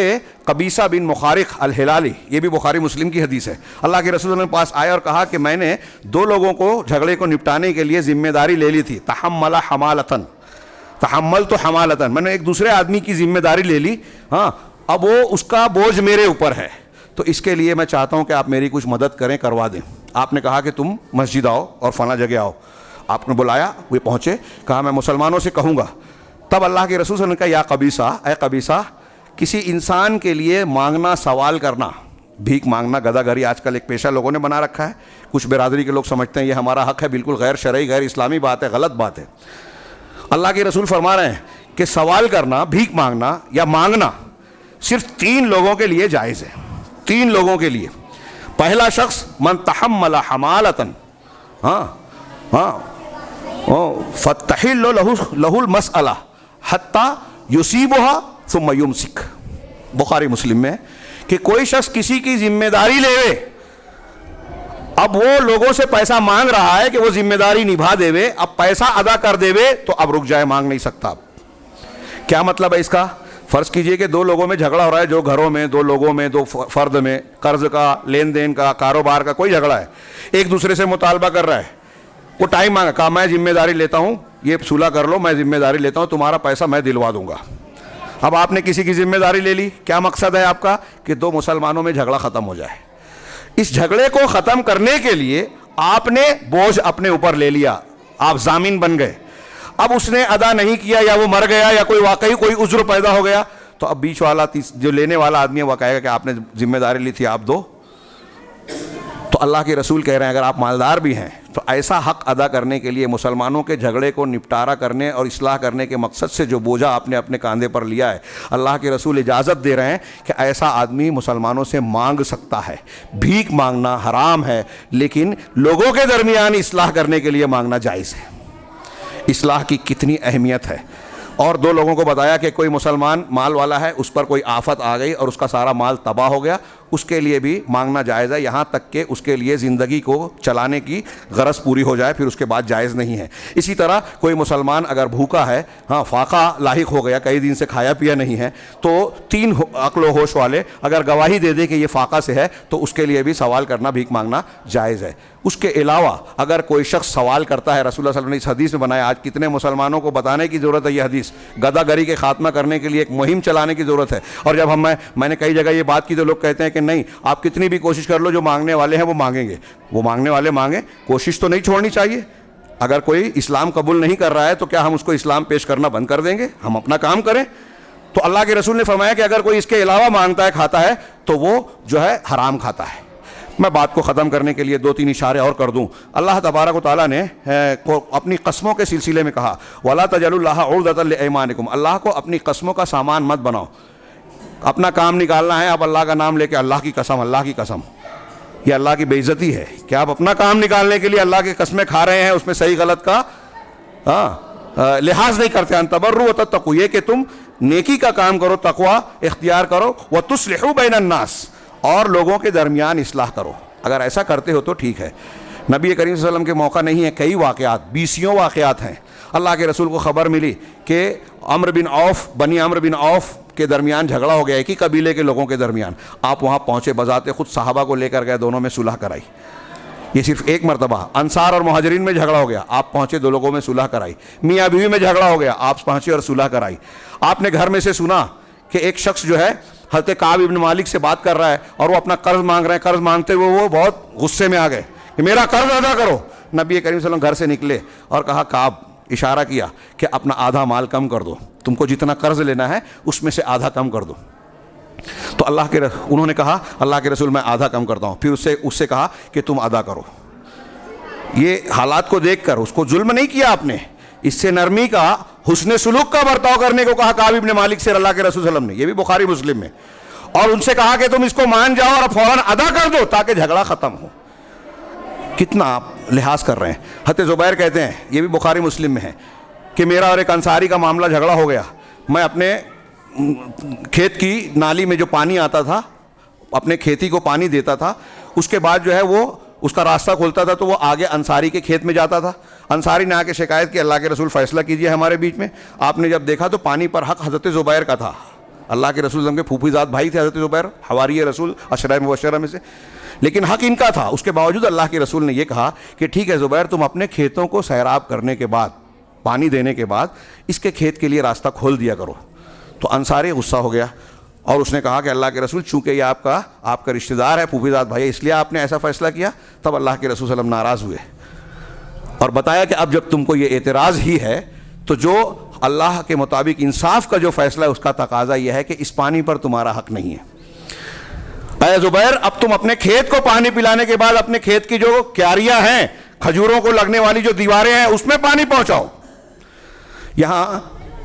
قبیصہ بن مخارق الہلالی، یہ بھی بخاری مسلم کی حدیث ہے، اللہ کے رسول نے پاس آئے اور کہا کہ میں نے دو لوگوں کو جھگڑے کو نپٹانے کے لیے ذمہ داری لے لی تھی. تحمل حمالتن، تحمل تو حمالتن، میں نے ایک دوسرے آدمی کی ذمہ داری لے لی. ہاں، اب وہ اس کا بوجھ میرے اوپر ہے، تو اس کے لیے میں چاہتا ہوں کہ آپ میری کچھ مدد کریں، کروا دیں. آپ نے کہا کہ تم مسجد آؤ اور فلاں جگہ آؤ. آپ نے بلایا، وہ پہنچے، کہا میں مسلمانوں سے کہوں گا. تب اللہ کے رسول صلی اللہ علیہ وسلم نے کہا یا قبیصہ، اے قبیصہ، کسی انسان کے لیے مانگنا، سوال کرنا، بھیک مانگنا، گدا گری آج کل ایک پیشہ لوگوں نے بنا رکھا ہے. کچھ برادری کے لوگ سمجھتے ہیں یہ ہمارا حق ہے، بالکل غیر شرعی، غیر اسلامی بات ہے، غلط بات ہے. اللہ کے رسول فرما رہے ہیں کہ سوال کرنا، بھیک مانگنا یا مانگنا صرف 3 لوگوں کے لیے جائز ہے. 3 لوگوں کے لیے. پہلا شخص من تحمل حمالتن، فتحل لہ المسئلہ حتی یصیبہا ثم یمسک. بخاری مسلم میں کہ کوئی شخص کسی کی ذمہ داری لے، اب وہ لوگوں سے پیسہ مانگ رہا ہے کہ وہ ذمہ داری نبھا دے وے، اب پیسہ ادا کر دے وے، تو اب رک جائے، مانگ نہیں سکتا. اب کیا مطلب ہے اس کا؟ فرض کیجئے کہ 2 لوگوں میں جھگڑا ہو رہا ہے، جو گھروں میں 2 لوگوں میں 2 فرد میں، قرض کا، لین دین کا، کاروبار کا کوئی جھگڑا ہے. ایک دوسرے سے مطالبہ کر رہا ہے، وہ ٹائم مانگا، کہا میں ذمہ داری لیتا ہوں، یہ صلح کر لو، میں ذمہ داری لیتا ہوں، تمہارا پیسہ میں دلوا دوں گا. اب آپ نے کسی کی ذمہ داری لے لی، کیا مقصد ہے آپ کا؟ کہ 2 مسلمانوں میں جھگڑا ختم ہو جائے. اس جھگڑے کو ختم کرنے کے لیے آپ نے بوجھ اپنے اوپر لے لیا، آپ ضامن بن گئے. اب اس نے ادا نہیں کیا، یا وہ مر گیا، یا کوئی واقعی کوئی عذر پیدا ہو گیا، تو اب بیچ والا جو لینے والا آدمی ہے وہ کہے گا کہ آپ نے ذمہ داری لی تھی، آپ دو. تو اللہ کے رسول کہہ رہے ہیں اگر آپ مالدار بھی ہیں، تو ایسا حق ادا کرنے کے لیے مسلمانوں کے جھگڑے کو نپٹارا کرنے اور اصلاح کرنے کے مقصد سے جو بوجھا آپ نے اپنے کاندھے پر لیا ہے، اللہ کے رسول اجازت دے رہے ہیں کہ ایسا آدمی مسلمانوں سے مانگ سکتا ہے۔ بھیک مانگنا حرام ہے، لیکن لوگوں کے درمیان اصلاح کرنے کے لیے مانگنا جائز ہے۔ اصلاح کی کتنی اہمیت ہے۔ اور دو لوگوں کو بتایا کہ کوئی مسلمان مال والا ہے، اس پر کوئی آفت آ گئی اور اس کا سارا مال تباہ ہو گیا، اس کے لیے بھی مانگنا جائز ہے، یہاں تک کہ اس کے لیے زندگی کو چلانے کی غرض پوری ہو جائے، پھر اس کے بعد جائز نہیں ہے۔ اسی طرح کوئی مسلمان اگر بھوکا ہے، فاقہ لاحق ہو گیا، کئی دن سے کھایا پیا نہیں ہے، تو 3 عقل و ہوش والے اگر گواہی دے دے کہ یہ فاقہ سے ہے تو اس کے لیے بھی سوال کرنا، بھیک مانگنا جائز ہے۔ اس کے علاوہ اگر کوئی شخص سوال کرتا ہے، رسول اللہ صلی اللہ علیہ وسلم نے اس حدیث میں بنایا، آج کتنے مسلمانوں کو بتانے کی ضرورت ہے یہ حدیث، گدھا گری کے خاتمہ کرنے کے لیے ایک مہم چلانے کی ضرورت ہے۔ اور جب میں نے کئی جگہ یہ بات کی تو لوگ کہتے ہیں کہ نہیں، آپ کتنی بھی کوشش کر لو، جو مانگنے والے ہیں وہ مانگیں گے۔ وہ مانگنے والے مانگیں، کوشش تو نہیں چھوڑنی چاہیے۔ اگر کوئی اسلام قبول نہیں کر رہا ہے تو کیا ہم اس کو اسلام پیش کرنا بند کر دیں گے؟ ہم اپنا کام کریں۔ تو اللہ کے رسول نے فرمایا کہ اگر کوئی اس کے علاوہ مانگتا ہے، کھاتا ہے، تو وہ جو ہے حرام کھاتا ہے۔ میں بات کو ختم کرنے کے لیے 2-3 اشارے اور کر دوں۔ اللہ تبارک و تعالیٰ نے اپنی قسموں کے سلسلے میں کہا، وَلَا تَجْعَلُوا اللَّهَ عُرْضَةً لِأَيْمَانِكُمْ، اللہ کو اپنی قسموں کا سامان مت بناؤ۔ اپنا کام نکالنا ہے، آپ اللہ کا نام لے کے اللہ کی قسم، اللہ کی قسم، یہ اللہ کی بے عزتی ہے کہ آپ اپنا کام نکالنے کے لیے اللہ کی قسمیں کھا رہے ہیں، اس میں صحیح غلط کا لحاظ نہیں کرتے۔ ان تبروا وتتقوا، یہ کہ تم نیکی کا کام کرو، تقوی اختیار کرو، وتصلحوا بین الناس، اور لوگوں کے درمیان اصلاح کرو۔ اگر ایسا کرتے ہو تو ٹھیک ہے۔ نبی کریم صلی اللہ علیہ وسلم کے موقع نہیں ہے، کئی واقعات، 20 واقعات ہیں۔ اللہ کے رسول کو خبر ملی کہ بنی عمرو بن عوف کے درمیان جھگڑا ہو گیا، ایک ہی قبیلے کے لوگوں کے درمیان۔ آپ وہاں پہنچے، بذات خود صحابہ کو لے کر گئے، دونوں میں صلح کرائی۔ یہ صرف ایک مرتبہ۔ انصار اور مہاجرین میں جھگڑا ہو گیا، آپ پہنچے، دو لوگوں میں صلح کرائی۔ میاں بیوی میں جھگڑا ہو گیا، آپ پہنچے اور صلح کرائی۔ آپ نے گھر میں سے سنا کہ ایک شخص جو ہے حضرت کعب ابن مالک سے بات کر رہا ہے اور وہ اپنا قرض مانگ رہے ہیں، قرض مانگتے ہوئے وہ بہت غصے میں آ گئے کہ میرا قرض ادا کرو۔ نبی کریم صلی اللہ علیہ وسلم گھر سے نکلے اور کہا، کعب، اشارہ کیا کہ اپنا آدھا مال کم کر دو، تم کو جتنا قرض لینا ہے اس میں سے آدھا کم کر دو۔ تو انہوں نے کہا، اللہ کے رسول میں آدھا کم کرتا ہوں۔ پھر اس سے کہا کہ تم ادا کرو۔ یہ حالات کو دیکھ کر اس کو ظلم نہیں کیا آپ نے، اس سے نرمی کا، حسن سلوک کا برتاؤ کرنے کو کہا کعب ابن مالک سے اللہ کے رسول صلی اللہ علیہ وسلم نے، یہ بھی بخاری مسلم میں۔ اور ان سے کہا کہ تم اس کو مان جاؤ اور فوراً ادا کر دو تاکہ جھگڑا ختم ہو۔ کتنا آپ لحاظ کر رہے ہیں۔ حضرت زبیر کہتے ہیں، یہ بھی بخاری مسلم میں ہے، کہ میرا اور ایک انصاری کا معاملہ جھگڑا ہو گیا۔ میں اپنے کھیت کی نالی میں جو پانی آتا تھا، اپنے کھیتی کو پانی دیتا تھا، اس کے بعد جو ہے وہ اس کا راستہ کھولتا تھا تو وہ آگے انصاری کے کھیت میں جاتا تھا۔ انصاری نے آ کے شکایت کی، اللہ کے رسول فیصلہ کیجئے ہمارے بیچ میں۔ آپ نے جب دیکھا تو پانی پر حق حضرت زبیر کا تھا۔ اللہ کے رسول کے پھوپھی زاد بھائی تھے حضرت زبیر، حواری رسول، عشرہ مبشرہ میں سے، لیکن حق ان کا تھا۔ اس کے باوجود اللہ کے رسول نے یہ کہا کہ ٹھیک ہے زبیر، تم اپنے کھیتوں کو سیراب کرنے کے بعد، پانی دینے کے بعد، اس کے کھیت کے لیے راستہ کھول دیا کرو۔ تو انصاری غصہ ہو گیا اور اس نے کہا کہ اللہ کے رسول، چونکہ یہ آپ کا رشتہ دار ہے، پھوپھی زاد بھائی، اس لیے آپ نے ایسا فیصلہ کیا۔ تب اللہ کے رسول صلی اللہ علیہ وسلم ناراض ہوئے اور بتایا کہ اب جب تم کو یہ اعتراض ہی ہے تو جو اللہ کے مطابق انصاف کا جو فیصلہ ہے اس کا تقاضا یہ ہے کہ اس پانی پر تمہارا حق نہیں ہے۔ اے زبیر، اب تم اپنے کھیت کو پانی پلانے کے بعد اپنے کھیت کی جو کیاریاں ہیں، کھجوروں کو لگنے والی جو دیواریں ہیں، اس میں پانی پہنچاؤ۔ یہاں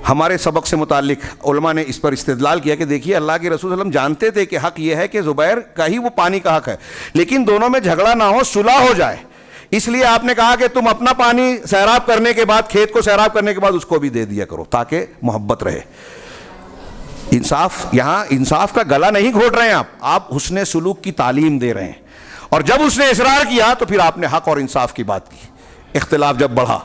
ہمارے سبق سے متعلق علماء نے اس پر استدلال کیا کہ دیکھیے، اللہ کے رسول صلی اللہ علیہ وسلم جانتے تھے کہ حق یہ ہے کہ زبیر کا ہی وہ پانی کا حق ہے، لیکن دونوں میں جھگڑا نہ ہو، صلح ہو جائے، اس لیے آپ نے کہا کہ تم اپنا پانی سیراب کرنے کے بعد، کھیت کو سیراب کرنے کے بعد اس کو بھی دے دیا کرو تاکہ محبت رہے۔ انصاف، یہاں انصاف کا گلا نہیں گھونٹ رہے ہیں آپ حسن سلوک کی تعلیم دے رہے ہیں۔ اور جب اس نے اصرار کیا تو پھر آپ نے حق اور انصاف کی بات کی۔ اختلاف جب بڑھا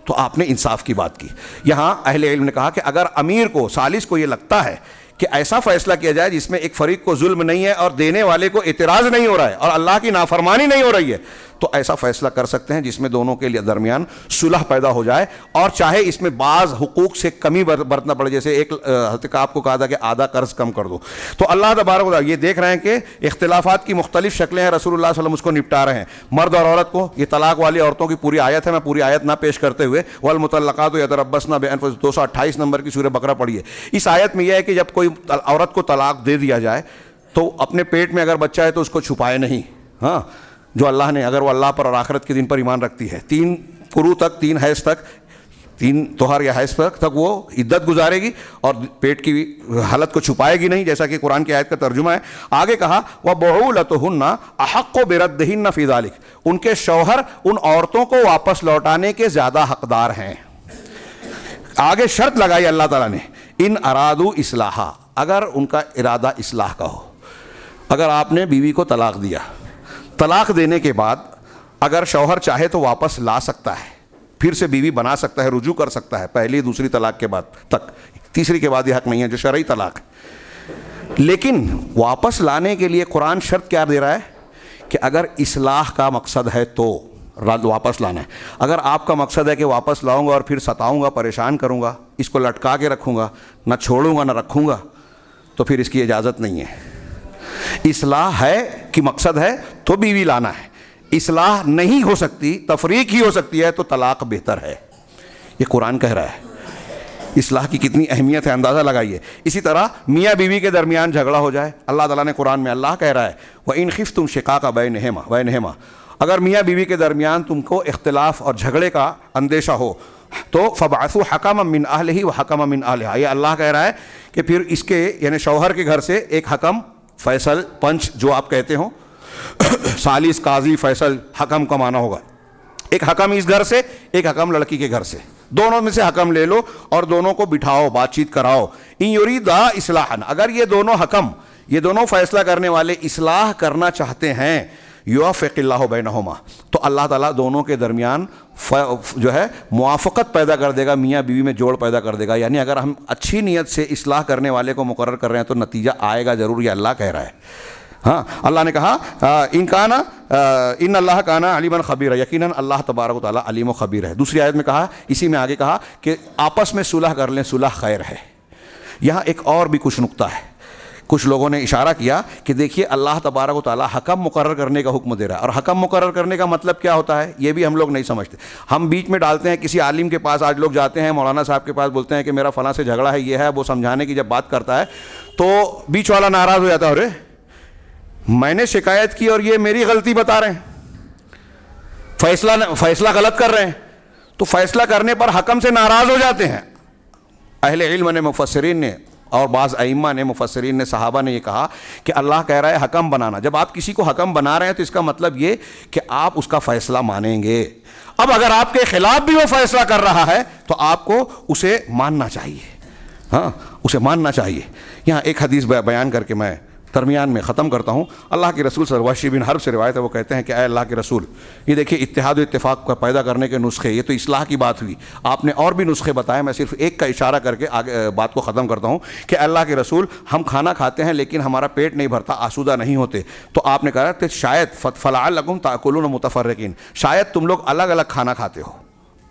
تو آپ نے انصاف کی بات کی۔ یہاں اہل علم نے کہا کہ اگر امیر کو، ثالث کو یہ لگتا ہے کہ ایسا فیصلہ کیا جائے جس میں ایک فریق کو ظلم نہیں ہے اور دینے والے کو اعتراض نہیں ہو رہا ہے اور اللہ کی نافرمانی نہیں ہو رہی ہے، تو ایسا فیصلہ کر سکتے ہیں جس میں دونوں کے لیے درمیان صلح پیدا ہو جائے، اور چاہے اس میں بعض حقوق سے کمی برتنا پڑے، جیسے ایک حضرت کعب کو کہا تھا کہ آدھا قرض کم کر دو۔ تو اللہ تبارک و تعالیٰ یہ دیکھ رہے ہیں کہ اختلافات کی مختلف شکلیں ہیں، رسول اللہ صلی اللہ علیہ وسلم اس کو نپٹا رہے ہیں۔ مرد اور عورت کو، یہ طلاق والی عورتوں کی پوری آیت ہے، میں پوری آیت نہ پیش کرتے ہوئے، والمطلقات یتربصن بانفسهن 228 نمبر کی سورہ بقرہ پڑھیے۔ اس آیت میں یہ ہے کہ جب کوئی عورت کو طلاق دے دیا جائے تو اپنے پیٹ میں اگر بچہ ہے تو اس کو چھپائے نہیں، ہاں، جو اللہ نے, اگر وہ اللہ پر اور آخرت کے دن پر ایمان رکھتی ہے, 3 قروء تک, 3 حیض تک, 3 طہر یا حیض تک وہ عدت گزارے گی اور پیٹ کی حالت کو چھپائے گی نہیں, جیسا کہ قرآن کی آیت کا ترجمہ ہے. آگے کہا وَبُعُولَتُهُنَّ أَحَقُّ بِرَدِّهِنَّ فِي ذَلِكَ, ان کے شوہر ان عورتوں کو واپس لوٹانے کے زیادہ حقدار ہیں. آگے شرط لگائی اللہ تعالیٰ نے, ان ارادو اصلاحا, اگر ان کا ارادہ اصلاح کا ہو. اگر آپ نے بیوی کو طلاق دیا, طلاق دینے کے بعد اگر شوہر چاہے تو واپس لا سکتا ہے, پھر سے بیوی بنا سکتا ہے, رجوع کر سکتا ہے, پہلی دوسری طلاق کے بعد تک, تیسری کے بعد یہ حق نہیں ہے جو شرعی طلاق ہے. لیکن واپس لانے کے لیے قرآن شرط کیا دے رہا ہے کہ اگر اصلاح کا مقصد ہے تو واپس لانا ہے. اگر آپ کا مقصد ہے کہ واپس لاؤں گا اور پھر ستاؤں گا, پریشان کروں گا, اس کو لٹکا کے رکھوں گا, نہ چھوڑوں گا نہ رکھوں گا, تو پھر اس کی اجازت نہیں ہے. اصلاح ہے کہ مقصد ہے تو بیوی لانا ہے. اصلاح نہیں ہو سکتی, تفریق ہی ہو سکتی ہے, تو طلاق بہتر ہے. یہ قرآن کہہ رہا ہے. اصلاح کی کتنی اہمیت ہے اندازہ لگائیے. اسی طرح میاں بیوی کے درمیان جھگڑا ہو جائے, اللہ تعالیٰ نے قرآن میں اللہ کہہ رہا ہے وَإِنْ خِفْتُمْ شِقَاقَ بَيْنِهِمَا, اگر میاں بیوی کے درمیان تم کو اختلاف اور جھگڑے کا اندیشہ ہو تو فَبْعَثُوا حَكَمًا مِّنْ أَهْلِهِ وَحَكَمًا مِّنْ أَهْلِهَا. یہ اللہ کہہ رہا ہے کہ پھر اس کے یعنی شوہر کے گھر سے ایک حکم, فیصل, پنچ جو آپ کہتے ہو, سالس, قاضی, فیصل, حکم کا معنی ہوگا. ایک حکم اس گھر سے, ایک حکم لڑکی کے گھر سے, دونوں میں سے حکم لے لو اور دونوں کو بٹھاؤ, بات چیت کراؤ. ان یریدا اصلاحا, اگر یہ دونوں حکم, یہ دونوں فیصلہ کرنے والے اصلاح کرنا چاہتے ہیں, یوفق اللہ بینہما, تو اللہ تعالیٰ دونوں کے درمیان جو ہے موافقت پیدا کر دے گا, میاں بیوی میں جوڑ پیدا کر دے گا. یعنی اگر ہم اچھی نیت سے اصلاح کرنے والے کو مقرر کر رہے ہیں تو نتیجہ آئے گا ضرور, یہ اللہ کہہ رہا ہے. ہاں, اللہ نے کہا ان اللہ کانا علیما خبیرا, یقیناً اللہ تبارک و تعالیٰ علیم و خبیر ہے. دوسری آیت میں کہا, اسی میں آگے کہا کہ آپس میں صلح کر لیں, صلح خیر ہے. یہاں ایک اور بھی کچھ نقطہ ہے. کچھ لوگوں نے اشارہ کیا کہ دیکھیے اللہ تبارک و تعالیٰ حکم مقرر کرنے کا حکم دے رہا ہے, اور حکم مقرر کرنے کا مطلب کیا ہوتا ہے یہ بھی ہم لوگ نہیں سمجھتے. ہم بیچ میں ڈالتے ہیں کسی عالم کے پاس, آج لوگ جاتے ہیں مولانا صاحب کے پاس, بولتے ہیں کہ میرا فلاں سے جھگڑا ہے, یہ ہے وہ, سمجھانے کی جب بات کرتا ہے تو بیچ والا ناراض ہو جاتا ہے, ارے میں نے شکایت کی اور یہ میری غلطی بتا رہے ہیں, فیصلہ غلط کر رہے ہیں. تو فیصلہ کرنے پر حکم سے ناراض ہو جاتے ہیں. اہل علم نے, مفسرین نے, اور بعض ائمہ نے, مفسرین نے, صحابہ نے یہ کہا کہ اللہ کہہ رہا ہے حکم بنانا. جب آپ کسی کو حکم بنا رہے ہیں تو اس کا مطلب یہ کہ آپ اس کا فیصلہ مانیں گے. اب اگر آپ کے خلاف بھی وہ فیصلہ کر رہا ہے تو آپ کو اسے ماننا چاہیے, ہاں اسے ماننا چاہیے. یہاں ایک حدیث بیان کر کے میں درمیان میں ختم کرتا ہوں. اللہ کے رسول صلی اللہ علیہ وسلم بن حرب سے روایت ہے, وہ کہتے ہیں کہ اے اللہ کے رسول, یہ دیکھیے اتحاد و اتفاق کا پیدا کرنے کے نسخے, یہ تو اصلاح کی بات ہوئی, آپ نے اور بھی نسخے بتائے, میں صرف ایک کا اشارہ کر کے آگے بات کو ختم کرتا ہوں کہ اللہ کے رسول ہم کھانا کھاتے ہیں لیکن ہمارا پیٹ نہیں بھرتا, آسودہ نہیں ہوتے. تو آپ نے کہا کہ شاید فلعلکم تاکلون متفرقین, شاید تم لوگ الگ الگ کھانا کھاتے ہو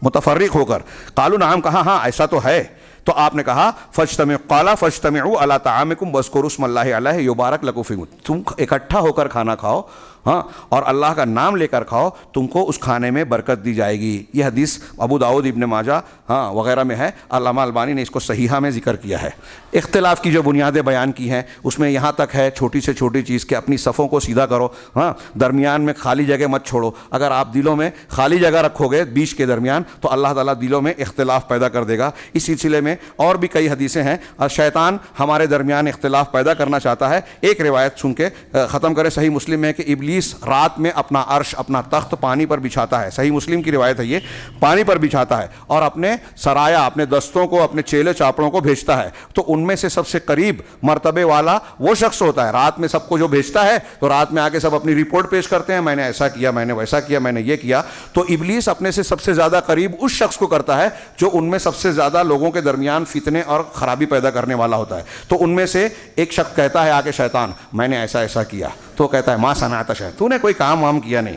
متفرق ہو کر. قالوا نعم, کہا ہاں ایسا تو ہے. تو آپ نے کہا فاجتمعوا علی طعامکم واذکروا اسم اللہ علیہ یبارک لکم فیہ, تم اکٹھا ہو کر کھانا کھاؤ, ہاں, اور اللہ کا نام لے کر کھاؤ, تم کو اس کھانے میں برکت دی جائے گی. یہ حدیث ابو داؤد, ابن ماجہ, ہاں وغیرہ میں ہے. علامہ البانی نے اس کو صحیحہ میں ذکر کیا ہے. اختلاف کی جو بنیادیں بیان کی ہیں اس میں یہاں تک ہے, چھوٹی سے چھوٹی چیز کہ اپنی صفوں کو سیدھا کرو, ہاں, درمیان میں خالی جگہ مت چھوڑو. اگر آپ دلوں میں خالی جگہ رکھو گے بیچ کے درمیان تو اللہ تعالیٰ دلوں میں اختلاف پیدا کر دے گا. اس سلسلے میں اور بھی کئی حدیثیں ہیں, اور شیطان ہمارے درمیان اختلاف پیدا کرنا چاہتا ہے. ایک روایت سن کے ختم کرے, صحیح مسلم میں کہ ابلیس رات میں اپنا عرش, اپنا تخت پانی پر بچھاتا ہے, صحیح مسلم کی روایت ہے یہ, پانی پر بچھاتا ہے, اور اپنے سرایا, اپنے دستوں کو, اپنے چیلے چاپڑوں کو بھیجتا ہے. تو ان میں سے سب سے قریب مرتبے والا وہ شخص ہوتا ہے. رات میں سب کو جو بھیجتا ہے تو رات میں آ کے سب اپنی رپورٹ پیش کرتے ہیں, میں نے ایسا کیا, میں نے ویسا کیا, میں نے یہ کیا. تو ابلیس اپنے سے سب سے زیادہ قریب اس شخص کو کرتا ہے جو ان میں سب سے زیادہ لوگوں کے درمیان فتنے اور خرابی پیدا کرنے والا ہوتا ہے. تو ان میں سے ایک شخص کہتا ہے آ کے, شیطان, میں نے ایسا ایسا کیا. تو کہتا ہے ما صنعت شیء, تو نے کوئی کام وام کیا نہیں,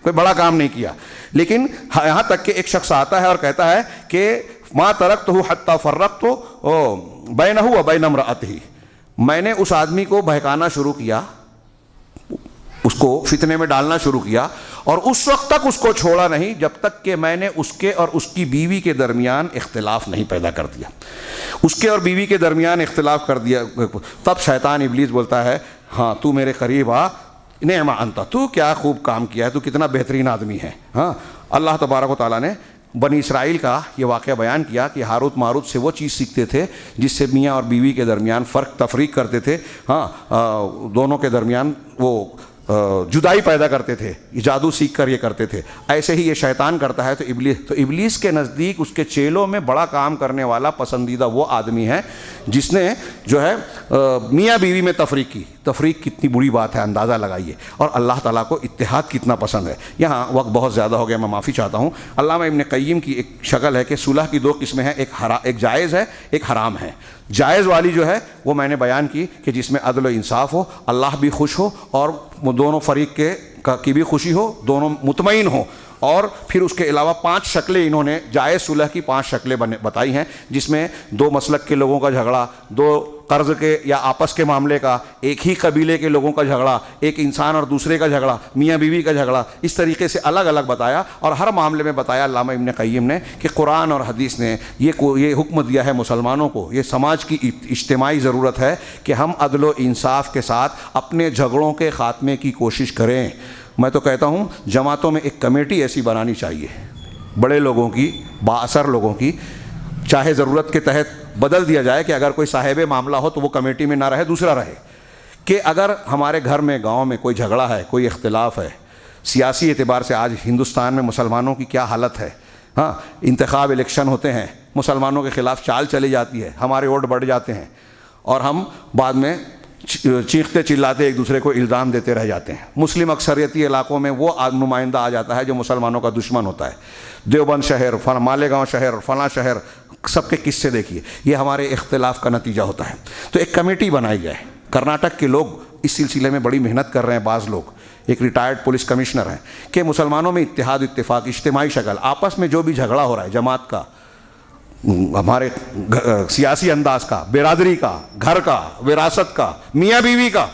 کوئی بڑا کام نہیں کیا. لیکن یہاں تک کہ ایک شخص آتا ہے اور کہتا ہے کہ ما ترکتہ حتی فرقت بینہ و بین امرأتہ, میں نے اس آدمی کو بہکانا شروع کیا, اس کو فتنے میں ڈالنا شروع کیا, اور اس وقت تک اس کو چھوڑا نہیں جب تک کہ میں نے اس کے اور اس کی بیوی کے درمیان اختلاف نہیں پیدا کر دیا. اس کے اور بیوی کے درمیان اختلاف کر دیا. تب شیطان ابلیس بولتا ہے, ہاں تو میرے قریب آ, نعم انت، تو کیا خوب کام کیا ہے، تو کتنا بہترین آدمی ہے. ہاں اللہ تبارک و تعالیٰ نے بنی اسرائیل کا یہ واقعہ بیان کیا کہ ہاروت ماروت سے وہ چیز سیکھتے تھے جس سے میاں اور بیوی کے درمیان فرق تفریق کرتے تھے. ہاں دونوں کے درمیان وہ جدائی پیدا کرتے تھے، یہ جادو سیکھ کر یہ کرتے تھے. ایسے ہی یہ شیطان کرتا ہے. تو ابلیس کے نزدیک اس کے چیلوں میں بڑا کام کرنے والا پسندیدہ وہ آدمی ہے جس نے جو ہے میاں بیوی میں تفریق کی. تفریق کتنی بری بات ہے، اندازہ لگائیے. اور اللہ تعالیٰ کو اتحاد کتنا پسند ہے. یہاں وقت بہت زیادہ ہو گیا، میں معافی چاہتا ہوں. علامہ ابن قیم کی ایک شکل ہے کہ صلح کی دو قسمیں ہیں، ایک جائز ہے، ایک حرام ہے. جائز والی جو ہے وہ میں نے بیان کی کہ جس میں عدل و انصاف ہو، اللہ بھی خوش ہو اور دونوں فریق کی بھی خوشی ہو، دونوں مطمئن ہو. اور پھر اس کے علاوہ 5 شکلیں انہوں نے جائز صلح کی 5 شکلیں بتائی ہیں، جس میں 2 مسلک کے لوگوں کا جھگڑا، 2 قرض کے یا آپس کے معاملے کا، ایک ہی قبیلے کے لوگوں کا جھگڑا، ایک انسان اور دوسرے کا جھگڑا، میاں بیوی کا جھگڑا، اس طریقے سے الگ الگ بتایا. اور ہر معاملے میں بتایا علامہ ابن قیم نے کہ قرآن اور حدیث نے یہ حکم دیا ہے مسلمانوں کو، یہ سماج کی اجتماعی ضرورت ہے کہ ہم عدل و انصاف کے ساتھ اپنے جھگڑوں کے خاتمے کی کوشش کریں. میں تو کہتا ہوں جماعتوں میں ایک کمیٹی ایسی بنانی چاہیے، بڑے لوگوں کی، با اثر لوگوں کی، چاہے ضرورت کے تحت بدل دیا جائے کہ اگر کوئی صاحب معاملہ ہو تو وہ کمیٹی میں نہ رہے، دوسرا رہے. کہ اگر ہمارے گھر میں، گاؤں میں کوئی جھگڑا ہے، کوئی اختلاف ہے، سیاسی اعتبار سے آج ہندوستان میں مسلمانوں کی کیا حالت ہے. ہاں انتخاب الیکشن ہوتے ہیں، مسلمانوں کے خلاف چال چلی جاتی ہے، ہمارے ووٹ بڑھ جاتے ہیں اور ہم بعد میں چیختے چلاتے ایک دوسرے کو الزام دیتے رہ جاتے ہیں. مسلم اکثریتی علاقوں میں وہ نمائندہ آ جاتا ہے جو مسلمانوں کا دشمن ہوتا ہے. دیوبند شہر، مالیگاؤں شہر، فلاں شہر، سب کے قصے دیکھیے، یہ ہمارے اختلاف کا نتیجہ ہوتا ہے. تو ایک کمیٹی بنائی جائے. کرناٹک کے لوگ اس سلسلے میں بڑی محنت کر رہے ہیں. بعض لوگ، ایک ریٹائرڈ پولیس کمشنر ہیں، کہ مسلمانوں میں اتحاد، اتفاق، اجتماعی شکل، آپس میں جو بھی جھگڑا ہو رہا ہے، جماعت کا، ہمارے سیاسی انداز کا، برادری کا، گھر کا، وراثت کا، میاں بیوی کا،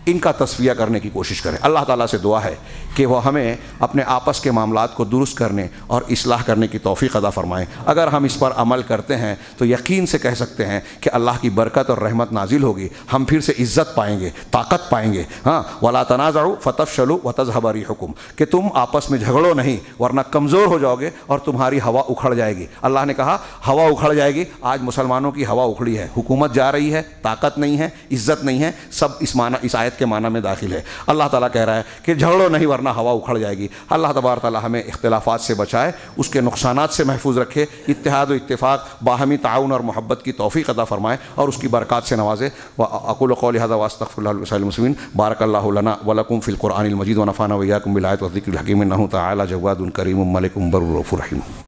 ان کا تصفیہ کرنے کی کوشش کریں. اللہ تعالیٰ سے دعا ہے کہ وہ ہمیں اپنے آپس کے معاملات کو درست کرنے اور اصلاح کرنے کی توفیق عطا فرمائیں. اگر ہم اس پر عمل کرتے ہیں تو یقین سے کہہ سکتے ہیں کہ اللہ کی برکت اور رحمت نازل ہوگی. ہم پھر سے عزت پائیں گے، طاقت پائیں گے. ہاں وَلَا تَنَازَعُوا فَتَفْشَلُوا وَتَذْهَبَ رِيحُكُمْ، کہ تم آپس میں جھگڑو نہیں ورنہ کمزور ہو جاؤ گے اور تمہاری ہوا اکھڑ جائے گی. اللہ نے کہا ہوا اکھڑ جائے گی. آج مسلمانوں کی ہوا اکھڑی ہے، حکومت جا رہی ہے، طاقت نہیں ہے، عزت نہیں ہے، سب اس آیت کے معنی میں داخل ہے. اللہ تعالیٰ کہہ رہا ہے کہ جھگڑو نہیں ورنہ ہوا اکھڑ جائے گی. اللہ تبارک تعالیٰ ہمیں اختلافات سے بچائے، اس کے نقصانات سے محفوظ رکھے، اتحاد و اتفاق، باہمی تعاون اور محبت کی توفیق عطا فرمائے اور اس کی برکات سے نوازے. وأقول قولي هذا وأستغفر الله لسائر المسلمين. بارك الله لنا ولكم في القرآن المجيد ونفعنا وإياكم بالآيات والذكر الحكيم إنه تعالى جواد كريم ملك بر رؤوف رحيم.